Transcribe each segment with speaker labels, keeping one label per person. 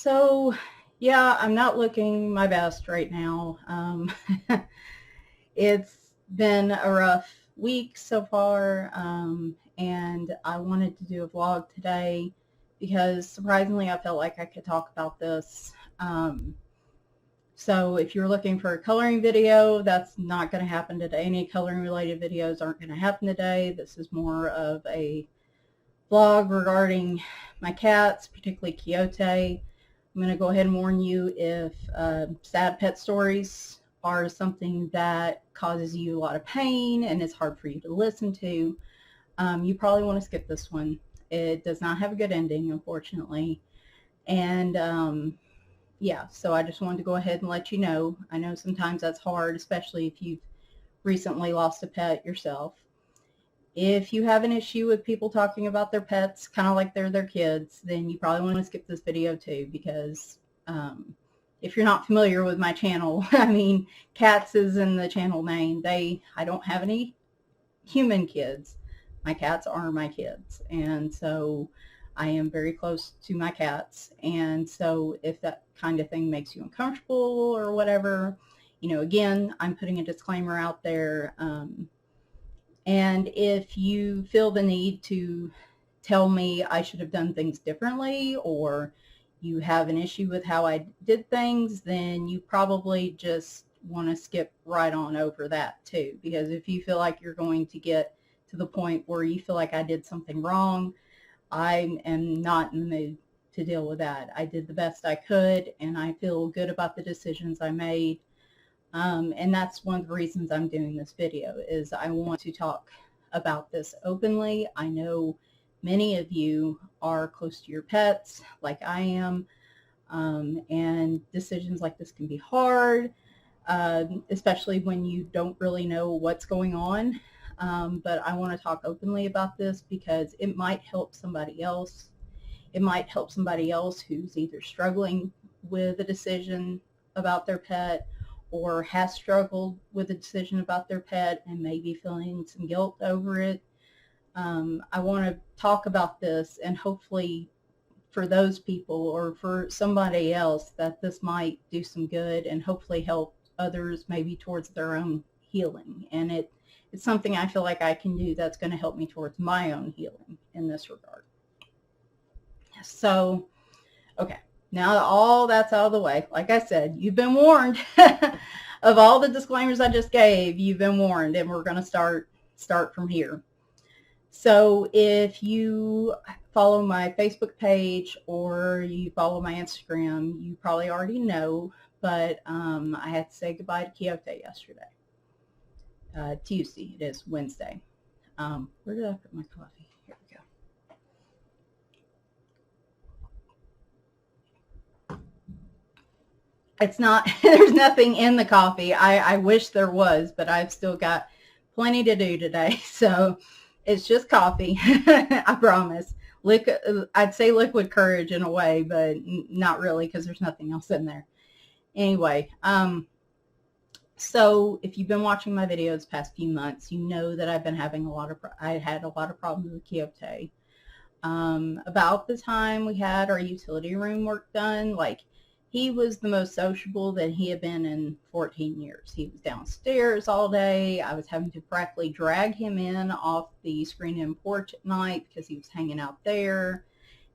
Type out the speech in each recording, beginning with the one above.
Speaker 1: So, yeah, I'm not looking my best right now. It's been a rough week so far, and I wanted to do a vlog today because surprisingly I felt like I could talk about this. So if you're looking for a coloring video, that's not going to happen today. Any coloring related videos aren't going to happen today. This is more of a vlog regarding my cats, particularly Quixote. I'm going to go ahead and warn you if sad pet stories are something that causes you a lot of pain and it's hard for you to listen to, you probably want to skip this one. It does not have a good ending, unfortunately. And yeah, so I just wanted to go ahead and let you know. I know sometimes that's hard, especially if you've recently lost a pet yourself. If you have an issue with people talking about their pets kind of like they're their kids, then you probably want to skip this video too, because if you're not familiar with my channel, I mean, cats is in the channel name. I don't have any human kids. My cats are my kids, and so I am very close to my cats. And so if that kind of thing makes you uncomfortable or whatever, again, I'm putting a disclaimer out there. And if you feel the need to tell me I should have done things differently, or you have an issue with how I did things, then you probably just want to skip right on over that too. Because if you feel like you're going to get to the point where you feel like I did something wrong, I am not in the mood to deal with that. I did the best I could, and I feel good about the decisions I made. And that's one of the reasons I'm doing this video, is I want to talk about this openly. I know many of you are close to your pets like I am, and decisions like this can be hard, especially when you don't really know what's going on. But I want to talk openly about this because it might help somebody else. It might help somebody else who's either struggling with a decision about their pet, or has struggled with a decision about their pet and maybe feeling some guilt over it. I want to talk about this, and hopefully for those people or for somebody else that this might do some good and hopefully help others maybe towards their own healing. And it's something I feel like I can do that's going to help me towards my own healing in this regard. So, okay. Now that all that's out of the way, like I said, you've been warned. Of all the disclaimers I just gave, you've been warned, and we're going to start from here. So if you follow my Facebook page or you follow my Instagram, you probably already know, but I had to say goodbye to Quixote yesterday. Tuesday, it is Wednesday. Where did I put my coffee? Here we go. It's not, there's nothing in the coffee. I wish there was, but I've still got plenty to do today. So it's just coffee. I promise. I'd say liquid courage in a way, but not really, because there's nothing else in there. Anyway, so if you've been watching my videos past few months, you know that I've been having I had a lot of problems with Quixote. About the time we had our utility room work done, like, he was the most sociable that he had been in 14 years. He was downstairs all day. I was having to practically drag him in off the screen-in porch at night because he was hanging out there.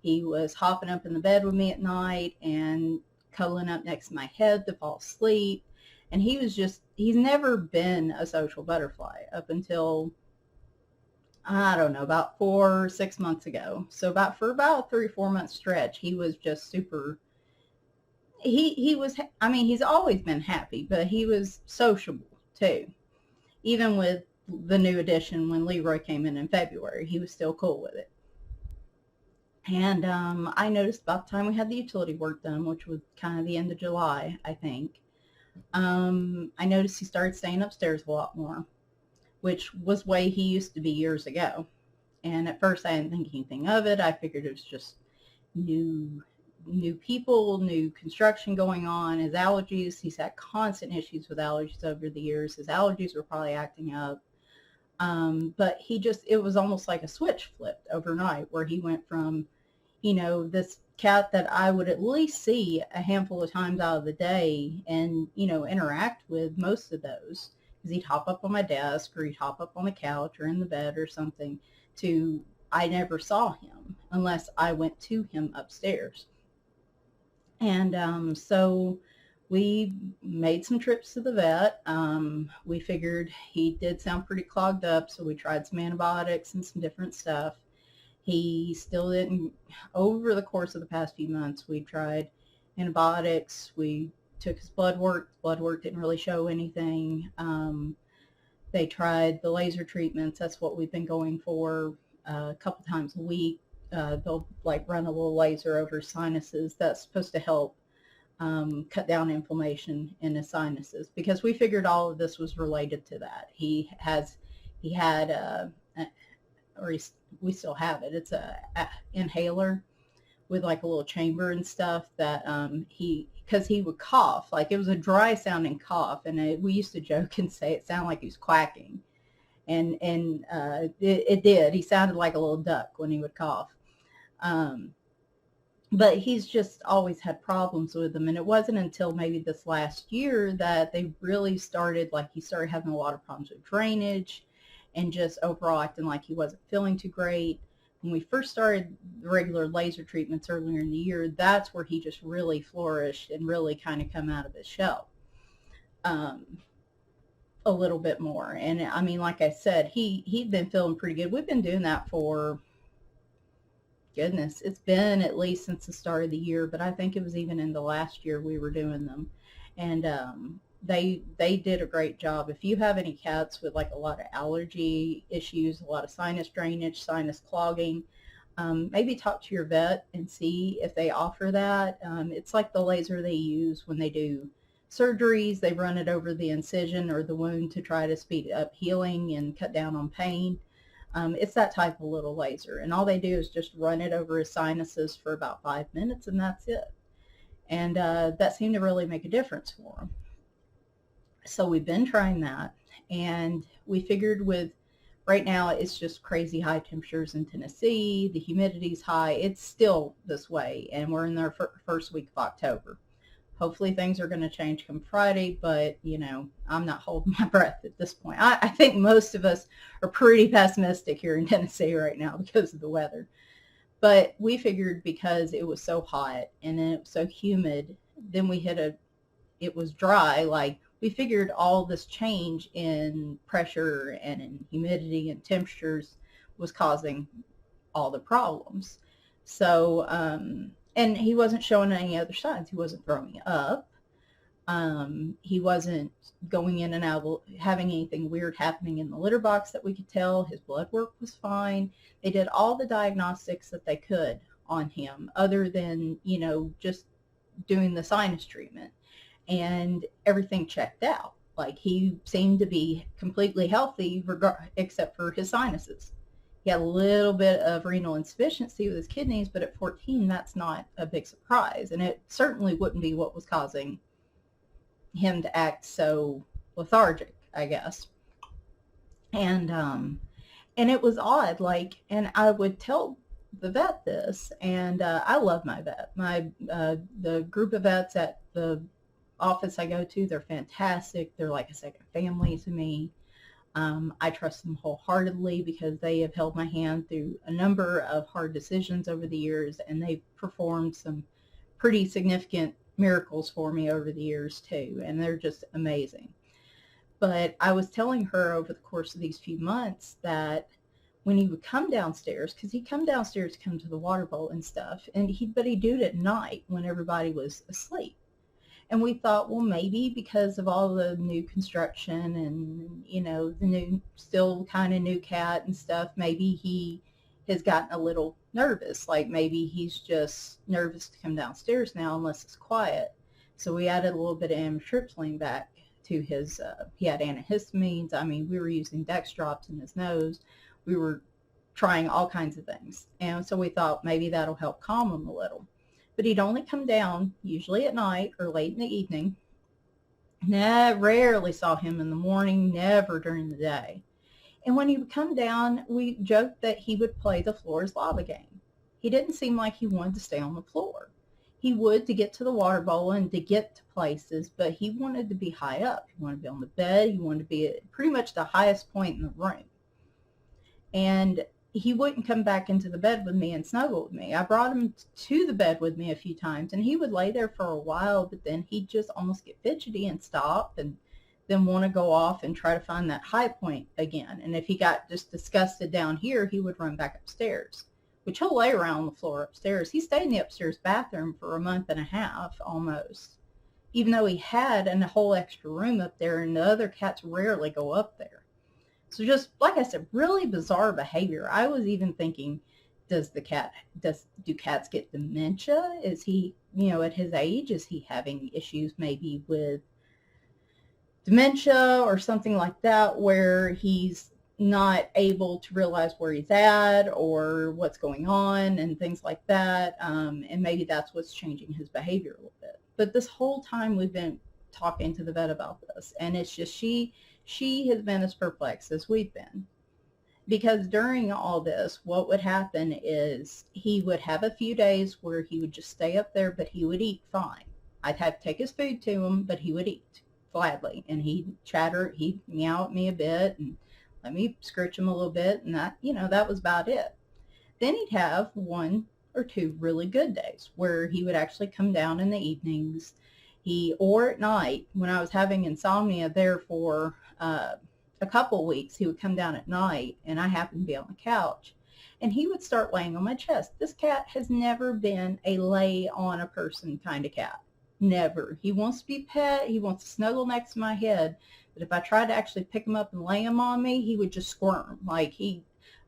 Speaker 1: He was hopping up in the bed with me at night and cuddling up next to my head to fall asleep. And he's never been a social butterfly up until, I don't know, about 4 or 6 months ago. So for about a 3 or 4 month stretch, he was just super, he was, I mean, he's always been happy, but he was sociable too. Even with the new addition, when Leroy came in February, he was still cool with it. And I noticed about the time we had the utility work done, which was kind of the end of July, I think, I noticed he started staying upstairs a lot more, which was the way he used to be years ago. And at first I didn't think anything of it. I figured it was just new people, new construction going on, his allergies. He's had constant issues with allergies over the years. His allergies were probably acting up. But it was almost like a switch flipped overnight, where he went from, you know, this cat that I would at least see a handful of times out of the day and, you know, interact with most of those. Because he'd hop up on my desk or he'd hop up on the couch or in the bed or something to, I never saw him unless I went to him upstairs. And so we made some trips to the vet. We figured he did sound pretty clogged up, so we tried some antibiotics and some different stuff. He still didn't, over the course of the past few months, we tried antibiotics. We took his blood work. Blood work didn't really show anything. They tried the laser treatments. That's what we've been going for a couple times a week. They'll like run a little laser over sinuses. That's supposed to help cut down inflammation in his sinuses, because we figured all of this was related to that. We still have it. It's a inhaler with like a little chamber and stuff that because he would cough, like it was a dry sounding cough, and we used to joke and say it sounded like he was quacking, and it did. He sounded like a little duck when he would cough. But he's just always had problems with them. And it wasn't until maybe this last year that they really started, like he started having a lot of problems with drainage and just overall acting like he wasn't feeling too great. When we first started the regular laser treatments earlier in the year, that's where he just really flourished and really kind of come out of his shell a little bit more. And I mean, like I said, he'd been feeling pretty good. We've been doing that for, goodness, it's been at least since the start of the year, but I think it was even in the last year we were doing them. And they did a great job. If you have any cats with like a lot of allergy issues, a lot of sinus drainage, sinus clogging, maybe talk to your vet and see if they offer that. It's like the laser they use when they do surgeries. They run it over the incision or the wound to try to speed up healing and cut down on pain. It's that type of little laser, and all they do is just run it over his sinuses for about 5 minutes, and that's it. And that seemed to really make a difference for him. So we've been trying that, and we figured with, right now it's just crazy high temperatures in Tennessee. The humidity's high. It's still this way, and we're in the first week of October. Hopefully things are going to change come Friday, but, you know, I'm not holding my breath at this point. I think most of us are pretty pessimistic here in Tennessee right now because of the weather. But we figured because it was so hot and then it was so humid, then we hit it was dry. Like, we figured all this change in pressure and in humidity and temperatures was causing all the problems. So, and he wasn't showing any other signs. He wasn't throwing up. He wasn't going in and out, having anything weird happening in the litter box that we could tell. His blood work was fine. They did all the diagnostics that they could on him, other than, you know, just doing the sinus treatment. And everything checked out. Like, he seemed to be completely healthy, except for his sinuses. He had a little bit of renal insufficiency with his kidneys, but at 14, that's not a big surprise. And it certainly wouldn't be what was causing him to act so lethargic, I guess. And it was odd, like, and I would tell the vet this, and I love my vet. The group of vets at the office I go to, they're fantastic. They're like a second family to me. I trust them wholeheartedly because they have held my hand through a number of hard decisions over the years, and they've performed some pretty significant miracles for me over the years too, and they're just amazing. But I was telling her over the course of these few months that when he would come downstairs, because he'd come downstairs to come to the water bowl and stuff, but he'd do it at night when everybody was asleep. And we thought, well, maybe because of all the new construction and, you know, the new, still kind of new cat and stuff, maybe he has gotten a little nervous. Like, maybe he's just nervous to come downstairs now unless it's quiet. So we added a little bit of amitriptyline back to his, he had antihistamines. I mean, we were using Dex drops in his nose. We were trying all kinds of things. And so we thought maybe that'll help calm him a little. But he'd only come down usually at night or late in the evening. Rarely saw him in the morning, never during the day. And when he would come down, we joked that he would play the floor is lava game. He didn't seem like he wanted to stay on the floor. He would to get to the water bowl and to get to places, but he wanted to be high up. He wanted to be on the bed. He wanted to be at pretty much the highest point in the room. And he wouldn't come back into the bed with me and snuggle with me. I brought him to the bed with me a few times, and he would lay there for a while, but then he'd just almost get fidgety and stop and then want to go off and try to find that high point again. And if he got just disgusted down here, he would run back upstairs, which he'll lay around on the floor upstairs. He stayed in the upstairs bathroom for a month and a half almost, even though he had a whole extra room up there, and the other cats rarely go up there. So just, like I said, really bizarre behavior. I was even thinking, do cats get dementia? Is he, at his age, is he having issues maybe with dementia or something like that, where he's not able to realize where he's at or what's going on and things like that. And maybe that's what's changing his behavior a little bit. But this whole time we've been talking to the vet about this, and it's just she has been as perplexed as we've been. Because during all this, what would happen is he would have a few days where he would just stay up there, but he would eat fine. I'd have to take his food to him, but he would eat gladly. And he'd meow at me a bit and let me scritch him a little bit, and that was about it. Then he'd have 1 or 2 really good days where he would actually come down in the evenings. Or at night, when I was having insomnia there for a couple weeks, he would come down at night, and I happened to be on the couch, and he would start laying on my chest. This cat has never been a lay on a person kind of cat. Never. He wants to be pet. He wants to snuggle next to my head. But if I tried to actually pick him up and lay him on me, he would just squirm.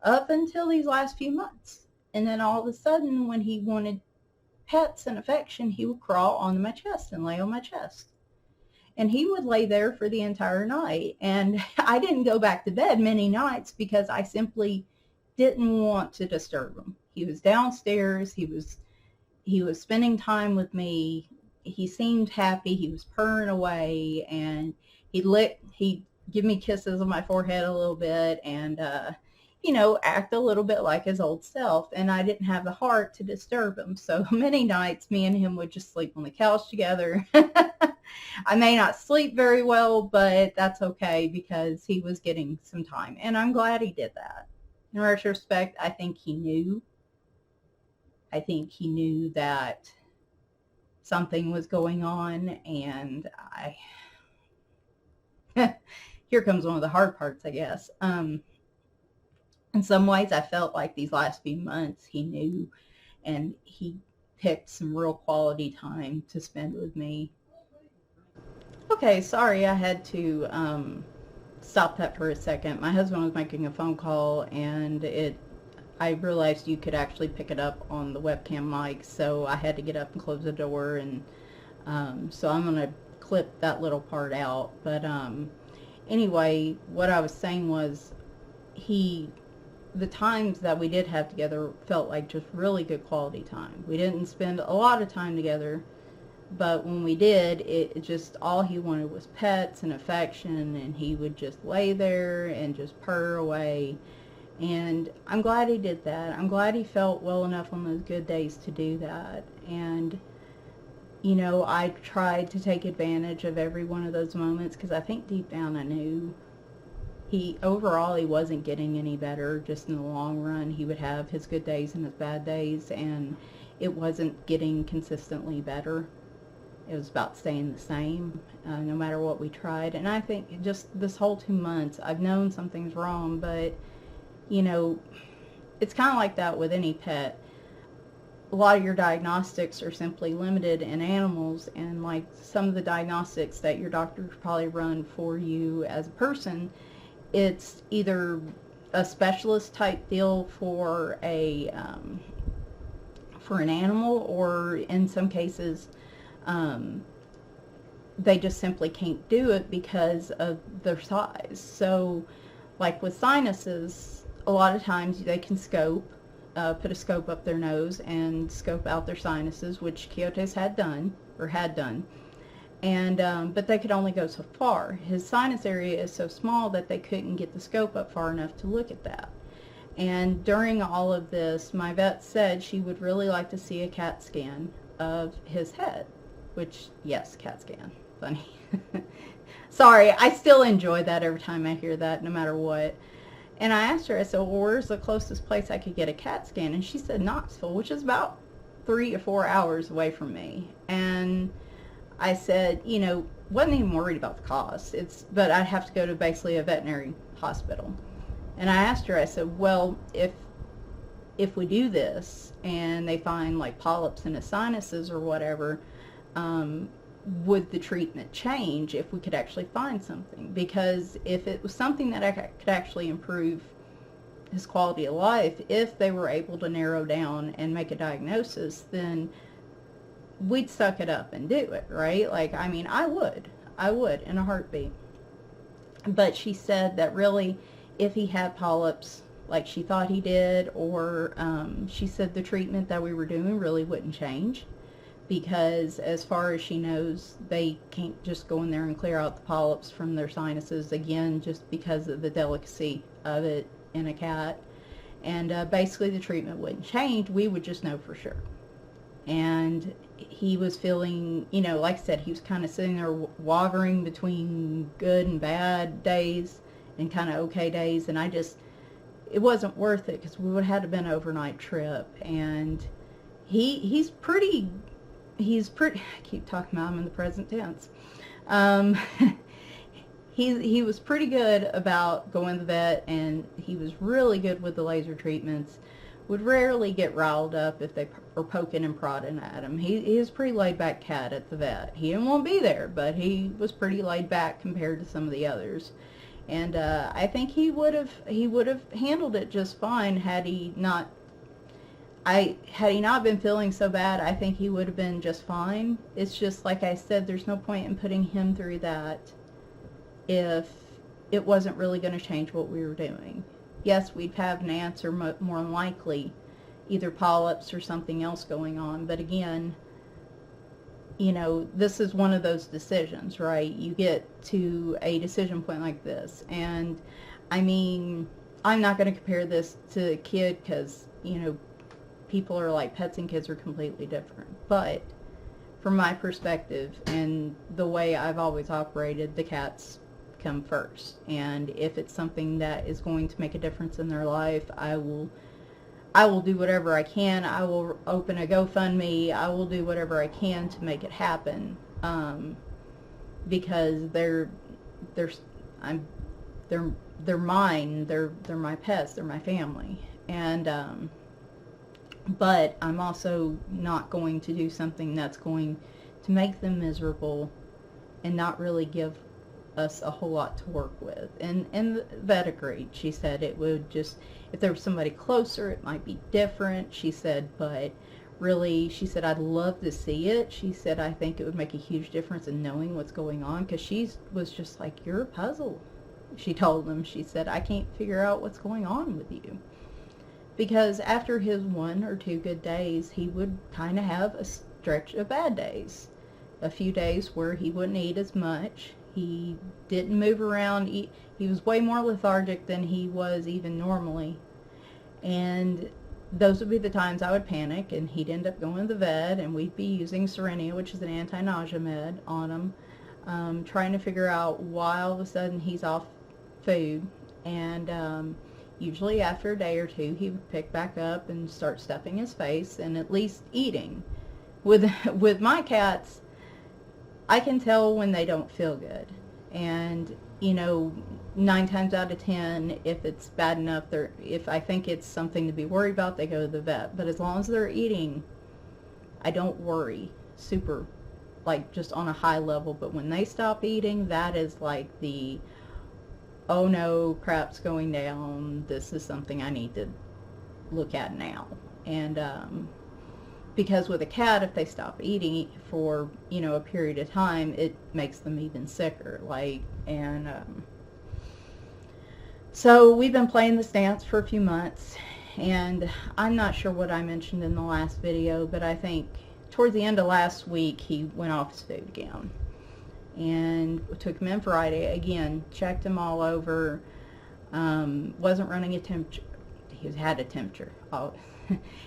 Speaker 1: Up until these last few months. And then all of a sudden, when he wanted pets and affection, he would crawl onto my chest and lay on my chest. And he would lay there for the entire night. And I didn't go back to bed many nights because I simply didn't want to disturb him. He was downstairs. He was spending time with me. He seemed happy. He was purring away, and he'd give me kisses on my forehead a little bit, and act a little bit like his old self. And I didn't have the heart to disturb him. So many nights me and him would just sleep on the couch together. I may not sleep very well, but that's okay because he was getting some time, and I'm glad he did that. In retrospect, I think he knew that something was going on, and here comes one of the hard parts, I guess. In some ways, I felt like these last few months he knew, and he picked some real quality time to spend with me. Okay, sorry, I had to stop that for a second. My husband was making a phone call, and I realized you could actually pick it up on the webcam mic, so I had to get up and close the door, and so I'm going to clip that little part out. But anyway, what I was saying was the times that we did have together felt like just really good quality time. We didn't spend a lot of time together, but when we did, it just, all he wanted was pets and affection, and he would just lay there and just purr away. And I'm glad he did that. I'm glad he felt well enough on those good days to do that. And, I tried to take advantage of every one of those moments because I think deep down I knew overall he wasn't getting any better. Just in the long run, he would have his good days and his bad days, and it wasn't getting consistently better. It was about staying the same, no matter what we tried. And I think just this whole 2 months, I've known something's wrong, but it's kind of like that with any pet. A lot of your diagnostics are simply limited in animals, and like some of the diagnostics that your doctors probably run for you as a person, it's either a specialist type deal for an animal, or in some cases they just simply can't do it because of their size. So like with sinuses, a lot of times they can scope, put a scope up their nose and scope out their sinuses, which Quixote's had done. And but they could only go so far. His sinus area is so small that they couldn't get the scope up far enough to look at that. And during all of this, my vet said she would really like to see a CAT scan of his head, which, yes, CAT scan. Funny. Sorry, I still enjoy that every time I hear that, no matter what. And I asked her, I said, well, where's the closest place I could get a CAT scan? And she said Knoxville, which is about 3 to 4 hours away from me. And I said, you know, wasn't even worried about the cost. But I'd have to go to basically a veterinary hospital. And I asked her, I said, well, if we do this and they find like polyps in his sinuses or whatever, would the treatment change if we could actually find something? Because if it was something that I could actually improve his quality of life, if they were able to narrow down and make a diagnosis, then we'd suck it up and do it, right? Like, I mean, I would in a heartbeat. But she said that really, if he had polyps like she thought he did, or she said the treatment that we were doing really wouldn't change, because as far as she knows, they can't just go in there and clear out the polyps from their sinuses, again, just because of the delicacy of it in a cat. And basically the treatment wouldn't change. We would just know for sure. And he was feeling, you know, like I said, he was kind of sitting there wavering between good and bad days and kind of okay days. And it wasn't worth it, because we would have had to been an overnight trip. And he's pretty, I keep talking about him in the present tense. He was pretty good about going to the vet, and he was really good with the laser treatments. Would rarely get riled up if they were poking and prodding at him. He is a pretty laid back cat at the vet. He didn't want to be there, but he was pretty laid back compared to some of the others. And I think he would have handled it just fine had he not been feeling so bad. I think he would have been just fine. It's just, like I said, there's no point in putting him through that if it wasn't really going to change what we were doing. Yes, we'd have an answer more than likely, either polyps or something else going on. But again, you know, this is one of those decisions, right? You get to a decision point like this. And, I mean, I'm not going to compare this to a kid, because, you know, people are like, pets and kids are completely different. But from my perspective and the way I've always operated, the cats come first. And if it's something that is going to make a difference in their life, I will do whatever I can. I will open a GoFundMe. I will do whatever I can to make it happen, because they're mine. They're my pets. They're my family. And but I'm also not going to do something that's going to make them miserable and not really give us a whole lot to work with. And the vet agreed. She said it would just, if there was somebody closer, it might be different. She said, but really, she said, I'd love to see it. She said, I think it would make a huge difference in knowing what's going on, because she was just like, you're a puzzle. She told them, she said, I can't figure out what's going on with you. Because after his 1 or 2 good days, he would kind of have a stretch of bad days. A few days where he wouldn't eat as much. He didn't move around. He was way more lethargic than he was even normally. And those would be the times I would panic, and he'd end up going to the vet, and we'd be using Serenia, which is an anti-nausea med, on him, trying to figure out why all of a sudden he's off food. And usually after a day or two, he would pick back up and start stuffing his face and at least eating. With my cats, I can tell when they don't feel good. And, you know, 9 times out of 10, if it's bad enough, if I think it's something to be worried about, they go to the vet. But as long as they're eating, I don't worry super, like, just on a high level. But when they stop eating, that is like the, oh no, crap's going down, this is something I need to look at now. And because with a cat, if they stop eating for, you know, a period of time, it makes them even sicker. So we've been playing this dance for a few months, and I'm not sure what I mentioned in the last video, but I think towards the end of last week he went off his food again. And we took him in Friday again, checked him all over, wasn't running a temperature. he had a temperature. Oh,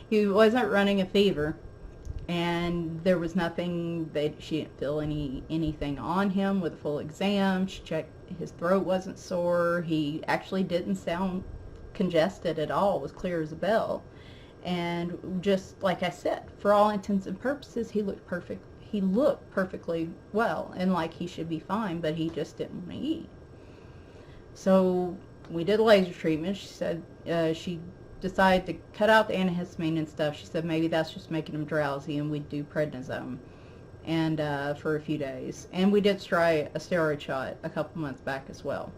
Speaker 1: he wasn't running a fever, and there was nothing that she didn't feel anything on him with a full exam. She checked, his throat wasn't sore. He actually didn't sound congested at all. It was clear as a bell. And just like I said, for all intents and purposes, he looked perfect. He looked perfectly well and like he should be fine, but he just didn't want to eat. So we did a laser treatment. She said she decided to cut out the antihistamine and stuff. She said maybe that's just making him drowsy, and we'd do prednisone and for a few days. And we did try a steroid shot a couple months back as well.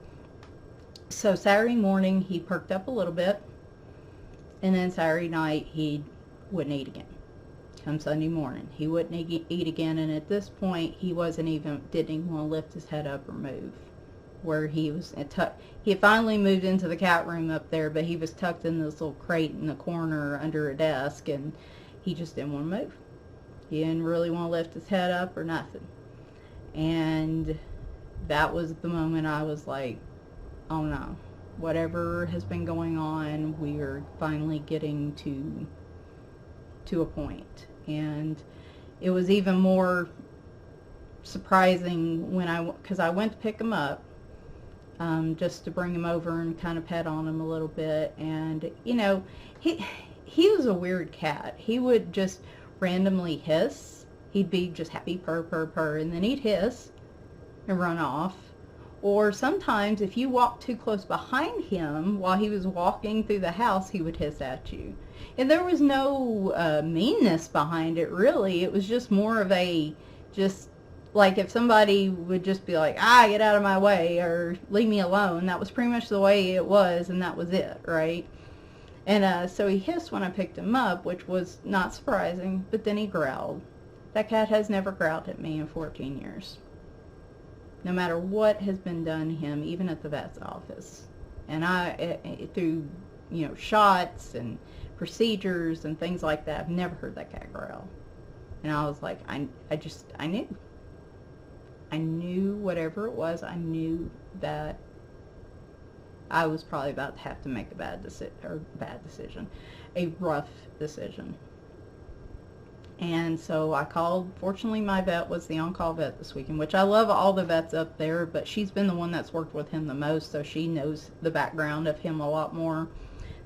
Speaker 1: So Saturday morning he perked up a little bit, and then Saturday night he wouldn't eat again. Come Sunday morning he wouldn't eat again, and at this point he didn't even want to lift his head up or move. Where he was he had finally moved into the cat room up there, but he was tucked in this little crate in the corner under a desk, and he just didn't want to move. He didn't really want to lift his head up or nothing. And that was the moment I was like, oh no, whatever has been going on, we are finally getting to a point. And it was even more surprising when because I went to pick him up, just to bring him over and kind of pet on him a little bit. And you know, he was a weird cat. He would just randomly hiss. He'd be just happy, purr, purr, purr, and then he'd hiss and run off. Or sometimes if you walked too close behind him while he was walking through the house, he would hiss at you. And there was no meanness behind it, really. It was just more of just like if somebody would just be like, get out of my way, or leave me alone. That was pretty much the way it was, and that was it, right? And so he hissed when I picked him up, which was not surprising, but then he growled. That cat has never growled at me in 14 years. No matter what has been done to him, even at the vet's office. And through, shots and procedures and things like that, I've never heard that cat growl. And I was like, I knew. I knew whatever it was. I knew that I was probably about to have to make a rough decision. And so I called. Fortunately, my vet was the on-call vet this weekend, which I love all the vets up there, but she's been the one that's worked with him the most, so she knows the background of him a lot more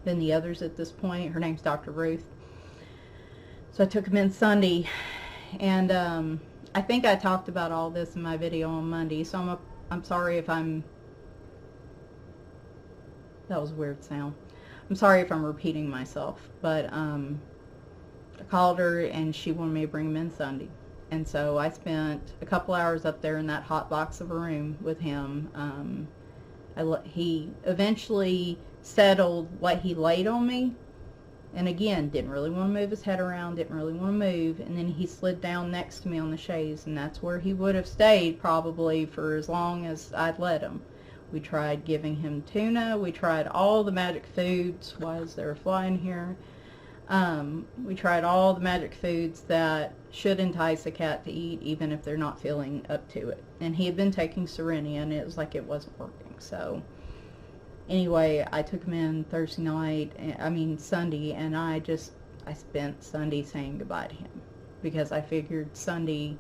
Speaker 1: than the others at this point. Her name's Dr. Ruth. So I took him in Sunday, and I think I talked about all this in my video on Monday, so I'm sorry if that was a weird sound. I'm sorry if I'm repeating myself, but I called her and she wanted me to bring him in Sunday. And so I spent a couple hours up there in that hot box of a room with him. He eventually settled, he laid on me, and again, didn't really want to move his head around, didn't really want to move, and then he slid down next to me on the chaise, and that's where he would have stayed probably for as long as I'd let him. We tried giving him tuna, we tried all the magic foods. Why is there a fly in here? We tried all the magic foods that should entice a cat to eat, even if they're not feeling up to it. And he had been taking Serenia, and it was like it wasn't working. So anyway, I took him in Sunday, and I spent Sunday saying goodbye to him, because I figured Sunday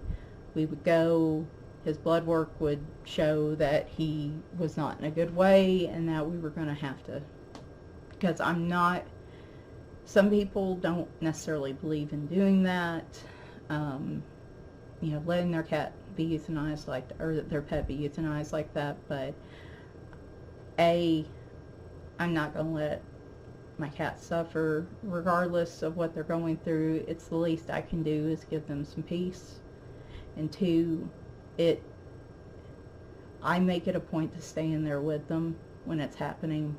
Speaker 1: we would go, his blood work would show that he was not in a good way, and that we were going to have to, because some people don't necessarily believe in doing that, letting their cat be euthanized or their pet be euthanized like that. But I'm not going to let my cat suffer regardless of what they're going through. It's the least I can do is give them some peace. And two, I make it a point to stay in there with them when it's happening.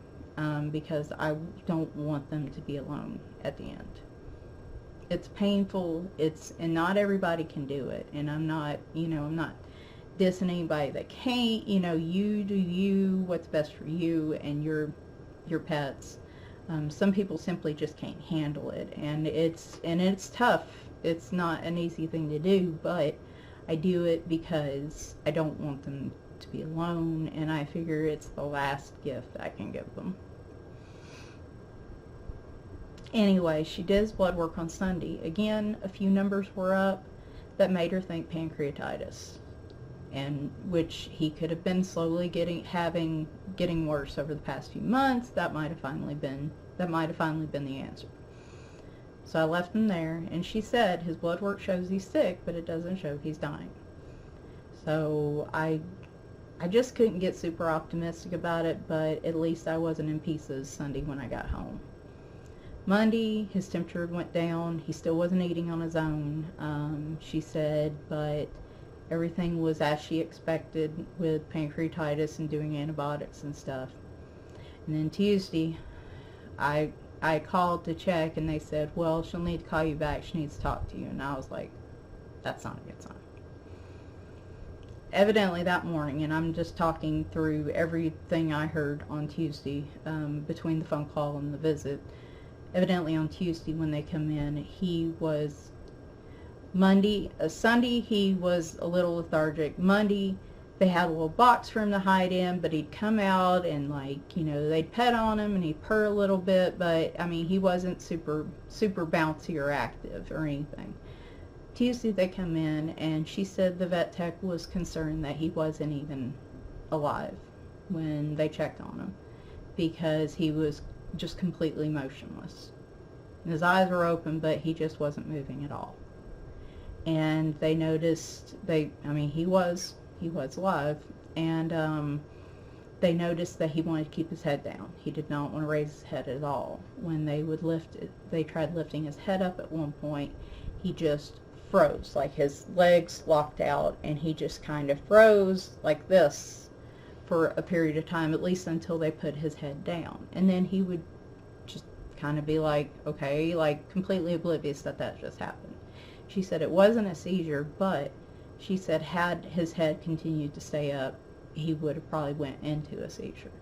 Speaker 1: Because I don't want them to be alone at the end. It's painful, and not everybody can do it, and I'm not dissing anybody that can't. You do you, what's best for you and your pets. Some people simply just can't handle it, and it's tough. It's not an easy thing to do, but I do it because I don't want them to be alone, and I figure it's the last gift I can give them. Anyway, she did his blood work on Sunday. Again, a few numbers were up that made her think pancreatitis, and which he could have been slowly getting worse over the past few months. That might have finally been the answer. So I left him there, and she said his blood work shows he's sick, but it doesn't show he's dying. So I just couldn't get super optimistic about it, but at least I wasn't in pieces Sunday when I got home. Monday, his temperature went down. He still wasn't eating on his own, she said, but everything was as she expected with pancreatitis and doing antibiotics and stuff. And then Tuesday, I called to check, and they said, well, she'll need to call you back. She needs to talk to you. And I was like, that's not a good sign. Evidently that morning, and I'm just talking through everything I heard on Tuesday between the phone call and the visit. Evidently on Tuesday when they come in, Sunday he was a little lethargic. Monday they had a little box for him to hide in, but he'd come out and, like, you know, they'd pet on him and he'd purr a little bit, but I mean, he wasn't super bouncy or active or anything. Tuesday they come in, and she said the vet tech was concerned that he wasn't even alive when they checked on him, because he was just completely motionless. His eyes were open, but he just wasn't moving at all. And they noticed, he was alive, and they noticed that he wanted to keep his head down. He did not want to raise his head at all. When they would lift it, they tried lifting his head up at one point, he just froze, like his legs locked out, and he just kind of froze like this for a period of time, at least until they put his head down. And then he would just kind of be like, okay, like completely oblivious that just happened. She said it wasn't a seizure, but she said had his head continued to stay up, he would have probably went into a seizure.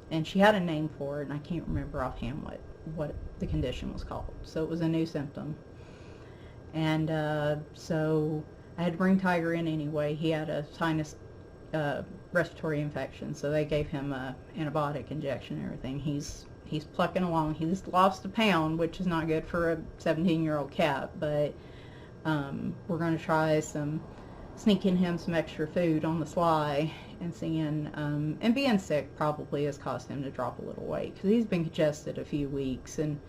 Speaker 1: And she had a name for it, and I can't remember offhand what the condition was called. So it was a new symptom. And so I had to bring Tiger in anyway. He had a sinus respiratory infection, so they gave him a antibiotic injection and everything. He's plucking along. He's lost a pound, which is not good for a 17-year-old cat, but we're going to try sneaking him some extra food on the sly and seeing, and being sick probably has caused him to drop a little weight, because he's been congested a few weeks, and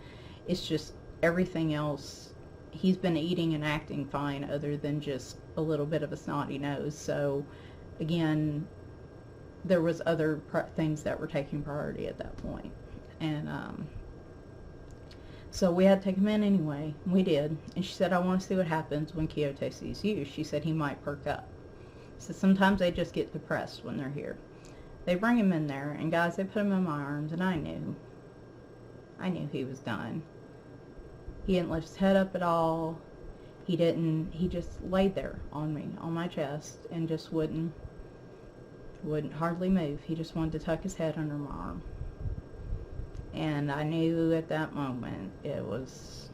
Speaker 1: it's just everything else. He's been eating and acting fine, other than just a little bit of a snotty nose. So again, there was other things that were taking priority at that point. And so we had to take him in anyway. We did. And she said, I want to see what happens when Quixote sees you. She said he might perk up. So sometimes they just get depressed when they're here. They bring him in there, and guys, they put him in my arms, and I knew he was done. He didn't lift his head up at all. He just laid there on me, on my chest, and just wouldn't hardly move. He just wanted to tuck his head under my arm. And I knew at that moment it was,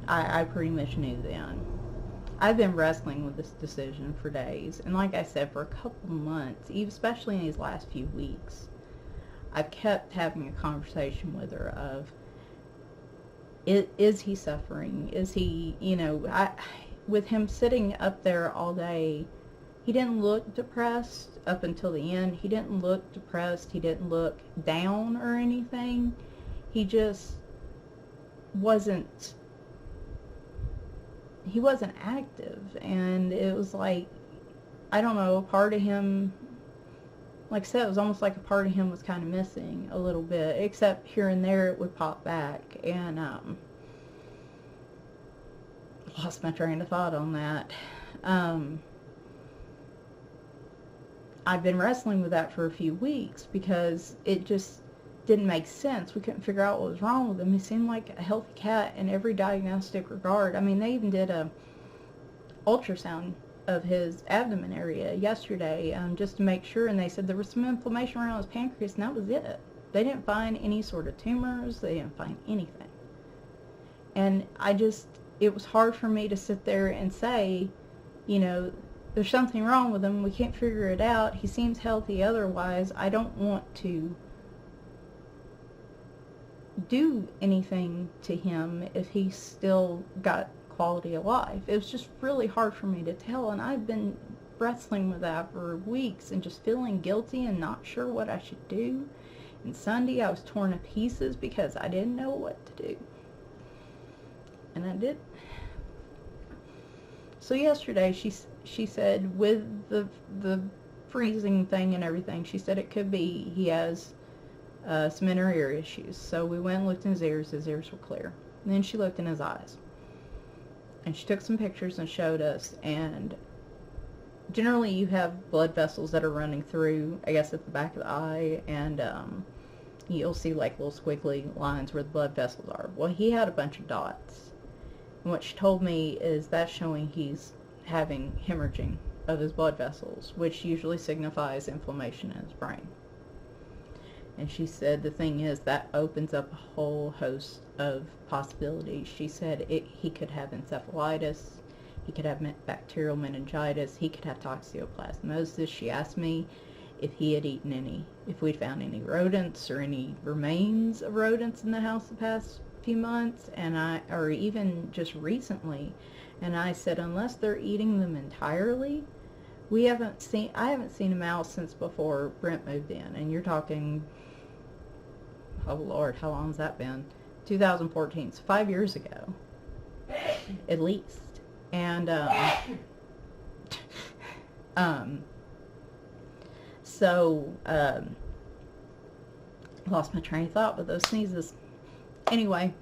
Speaker 1: I pretty much knew then. I've been wrestling with this decision for days, and like I said, for a couple months, especially in these last few weeks, I've kept having a conversation with her of, is he suffering? Is he, with him sitting up there all day, he didn't look depressed up until the end. He didn't look depressed. He didn't look down or anything. He just wasn't active. And it was like, I don't know, a part of him, like I said, it was almost like a part of him was kind of missing a little bit, except here and there it would pop back. And lost my train of thought on that. I've been wrestling with that for a few weeks, because it just didn't make sense. We couldn't figure out what was wrong with him. He seemed like a healthy cat in every diagnostic regard. I mean, they even did a ultrasound of his abdomen area yesterday, just to make sure, and they said there was some inflammation around his pancreas, and that was it. They didn't find any sort of tumors. They didn't find anything. And it was hard for me to sit there and say, there's something wrong with him. We can't figure it out. He seems healthy otherwise. I don't want to do anything to him if he still got quality of life. It was just really hard for me to tell, and I've been wrestling with that for weeks and just feeling guilty and not sure what I should do. And Sunday I was torn to pieces because I didn't know what to do. And I did. So yesterday she said with the freezing thing and everything, she said it could be he has some inner ear issues. So we went and looked in his ears were clear. And then she looked in his eyes. And she took some pictures and showed us, and generally you have blood vessels that are running through, I guess, at the back of the eye, and you'll see like little squiggly lines where the blood vessels are. Well, he had a bunch of dots. And what she told me is that's showing he's having hemorrhaging of his blood vessels, which usually signifies inflammation in his brain. And she said the thing is that opens up a whole host of possibilities. She said he could have encephalitis, he could have bacterial meningitis, he could have toxoplasmosis. She asked me if he had eaten if we'd found any rodents or any remains of rodents in the house the past few months, or even just recently. And I said, unless they're eating them entirely, I haven't seen a mouse since before Brent moved in. And you're talking, oh Lord, how long has that been? 2014, so 5 years ago, at least. And lost my train of thought with those sneezes. Anyway,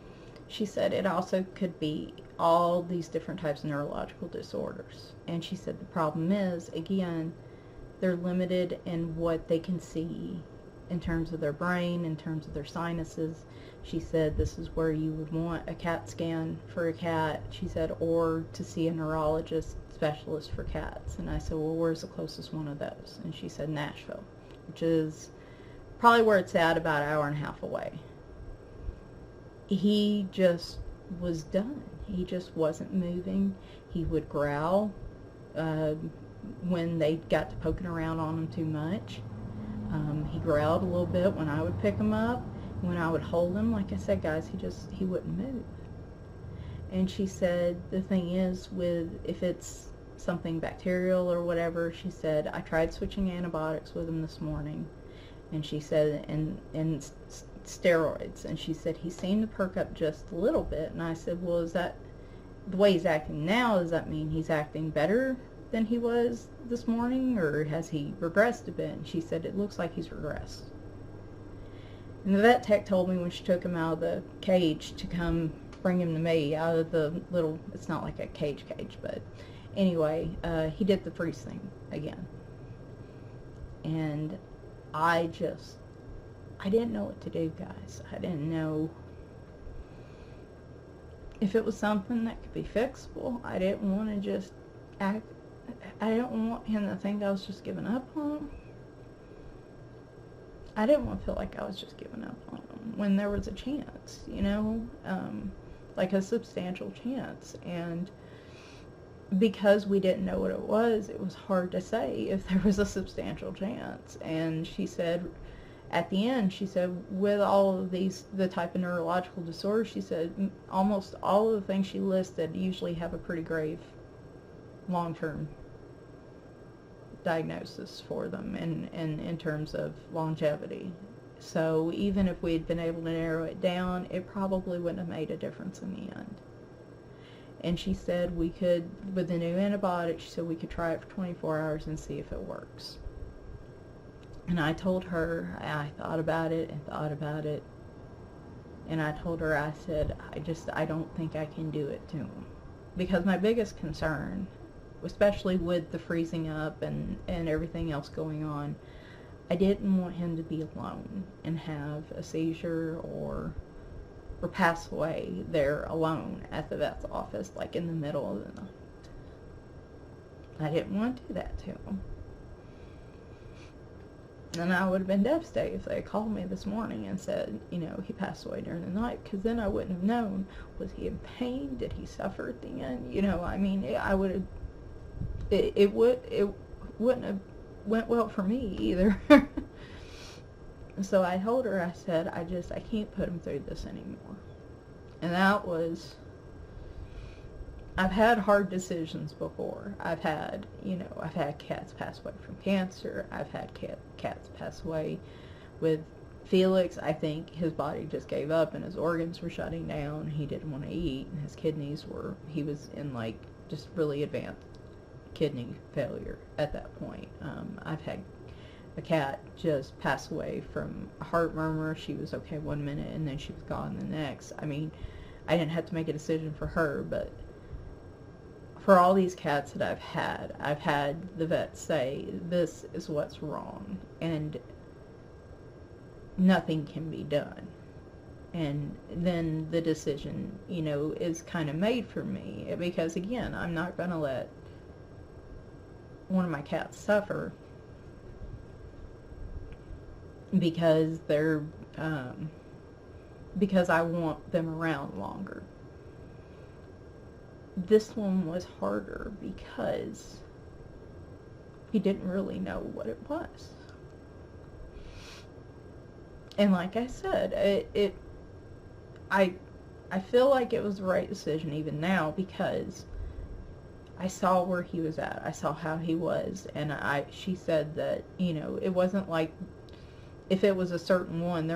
Speaker 1: she said it also could be all these different types of neurological disorders. And she said the problem is, again, they're limited in what they can see in terms of their brain, in terms of their sinuses. She said this is where you would want a CAT scan for a cat, she said, or to see a neurologist specialist for cats. And I said, well, where's the closest one of those? And she said Nashville, which is probably where it's at, about an hour and a half away. He just was done. He just wasn't moving. He would growl when they got to poking around on him too much. He growled a little bit when I would pick him up. When I would hold him, like I said, guys, he wouldn't move. And she said the thing is, if it's something bacterial or whatever, she said, I tried switching antibiotics with him this morning, and she said, and steroids, and she said he seemed to perk up just a little bit. And I said, well, is that the way he's acting now? Does that mean he's acting better than he was this morning, or has he regressed a bit? And she said it looks like he's regressed. And the vet tech told me when she took him out of the cage to come bring him to me out of the little, it's not like a cage, but anyway, he did the freeze thing again. And I didn't know what to do, guys. I didn't know if it was something that could be fixable. I didn't want to just act, I didn't want him to think I was just giving up on him. I didn't want to feel like I was just giving up on him when there was a chance, like a substantial chance. And because we didn't know what it was hard to say if there was a substantial chance. And she said, at the end, she said, with all of the type of neurological disorders, she said, almost all of the things she listed usually have a pretty grave long-term diagnosis for them in terms of longevity. So even if we had been able to narrow it down, it probably wouldn't have made a difference in the end. And she said we could, with the new antibiotic, she said we could try it for 24 hours and see if it works. And I told her, I thought about it, and I told her, I said, I don't think I can do it to him. Because my biggest concern, especially with the freezing up and everything else going on, I didn't want him to be alone and have a seizure or pass away there alone at the vet's office, like in the middle of the night. I didn't want to do that to him. And I would have been devastated if they had called me this morning and said, he passed away during the night, because then I wouldn't have known, was he in pain? Did he suffer at the end? I would have, it wouldn't have went well for me either. So I told her, I said, I can't put him through this anymore. And that was, I've had hard decisions before. I've had cats pass away from cancer. I've had cats pass away with Felix. I think his body just gave up and his organs were shutting down. He didn't want to eat, and his kidneys were, he was in like just really advanced kidney failure at that point. I've had a cat just pass away from a heart murmur. She was okay one minute and then she was gone the next. I mean, I didn't have to make a decision for her, but for all these cats that I've had the vet say, this is what's wrong, and nothing can be done. And then the decision, is kind of made for me, because again, I'm not going to let one of my cats suffer because because I want them around longer. This one was harder because he didn't really know what it was. And like I said, I feel like it was the right decision even now, because I saw where he was at. I saw how he was, and she said that, it wasn't like if it was a certain one,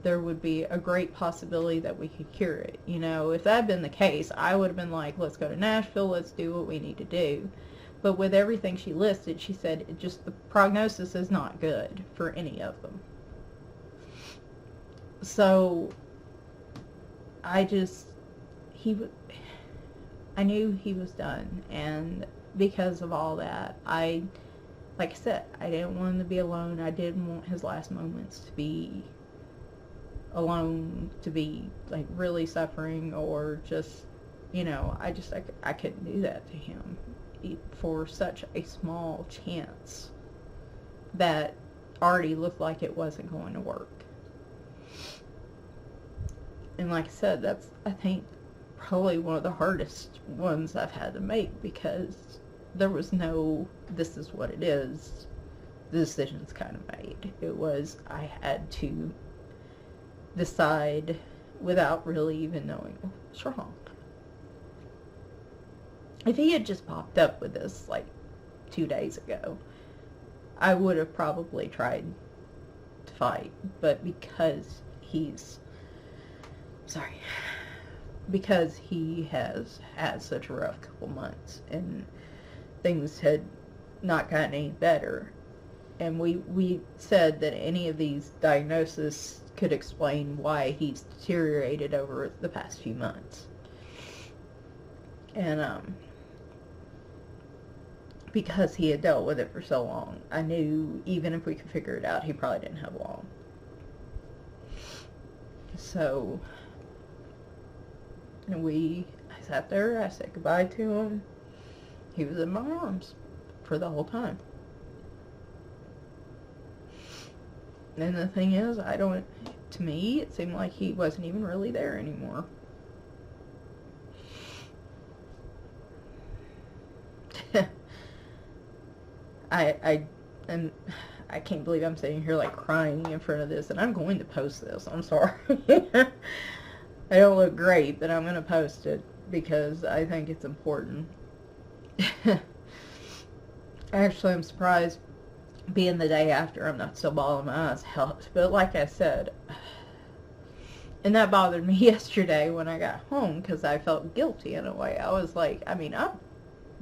Speaker 1: there would be a great possibility that we could cure it. If that had been the case, I would have been like, let's go to Nashville, let's do what we need to do. But with everything she listed, she said the prognosis is not good for any of them. So I knew he was done, and because of all that, like I said, I didn't want him to be alone. I didn't want his last moments to be alone, to be like really suffering, or just, I couldn't do that to him for such a small chance that already looked like it wasn't going to work. And like I said, that's, I think, probably one of the hardest ones I've had to make, because there was no, this is what it is. The decision's kind of made. It was, I had to decide without really even knowing what's wrong. If he had just popped up with this like 2 days ago, I would have probably tried to fight. But because because he has had such a rough couple months and things had not gotten any better, and we said that any of these diagnoses could explain why he's deteriorated over the past few months. And because he had dealt with it for so long, I knew even if we could figure it out, he probably didn't have long. So I sat there, I said goodbye to him. He was in my arms for the whole time. And the thing is, to me, it seemed like he wasn't even really there anymore. I can't believe I'm sitting here like crying in front of this, and I'm going to post this. I'm sorry. I don't look great, but I'm going to post it because I think it's important. Actually, I'm surprised being the day after I'm not still bawling my eyes out. But like I said, and that bothered me yesterday when I got home, because I felt guilty in a way. I was like, I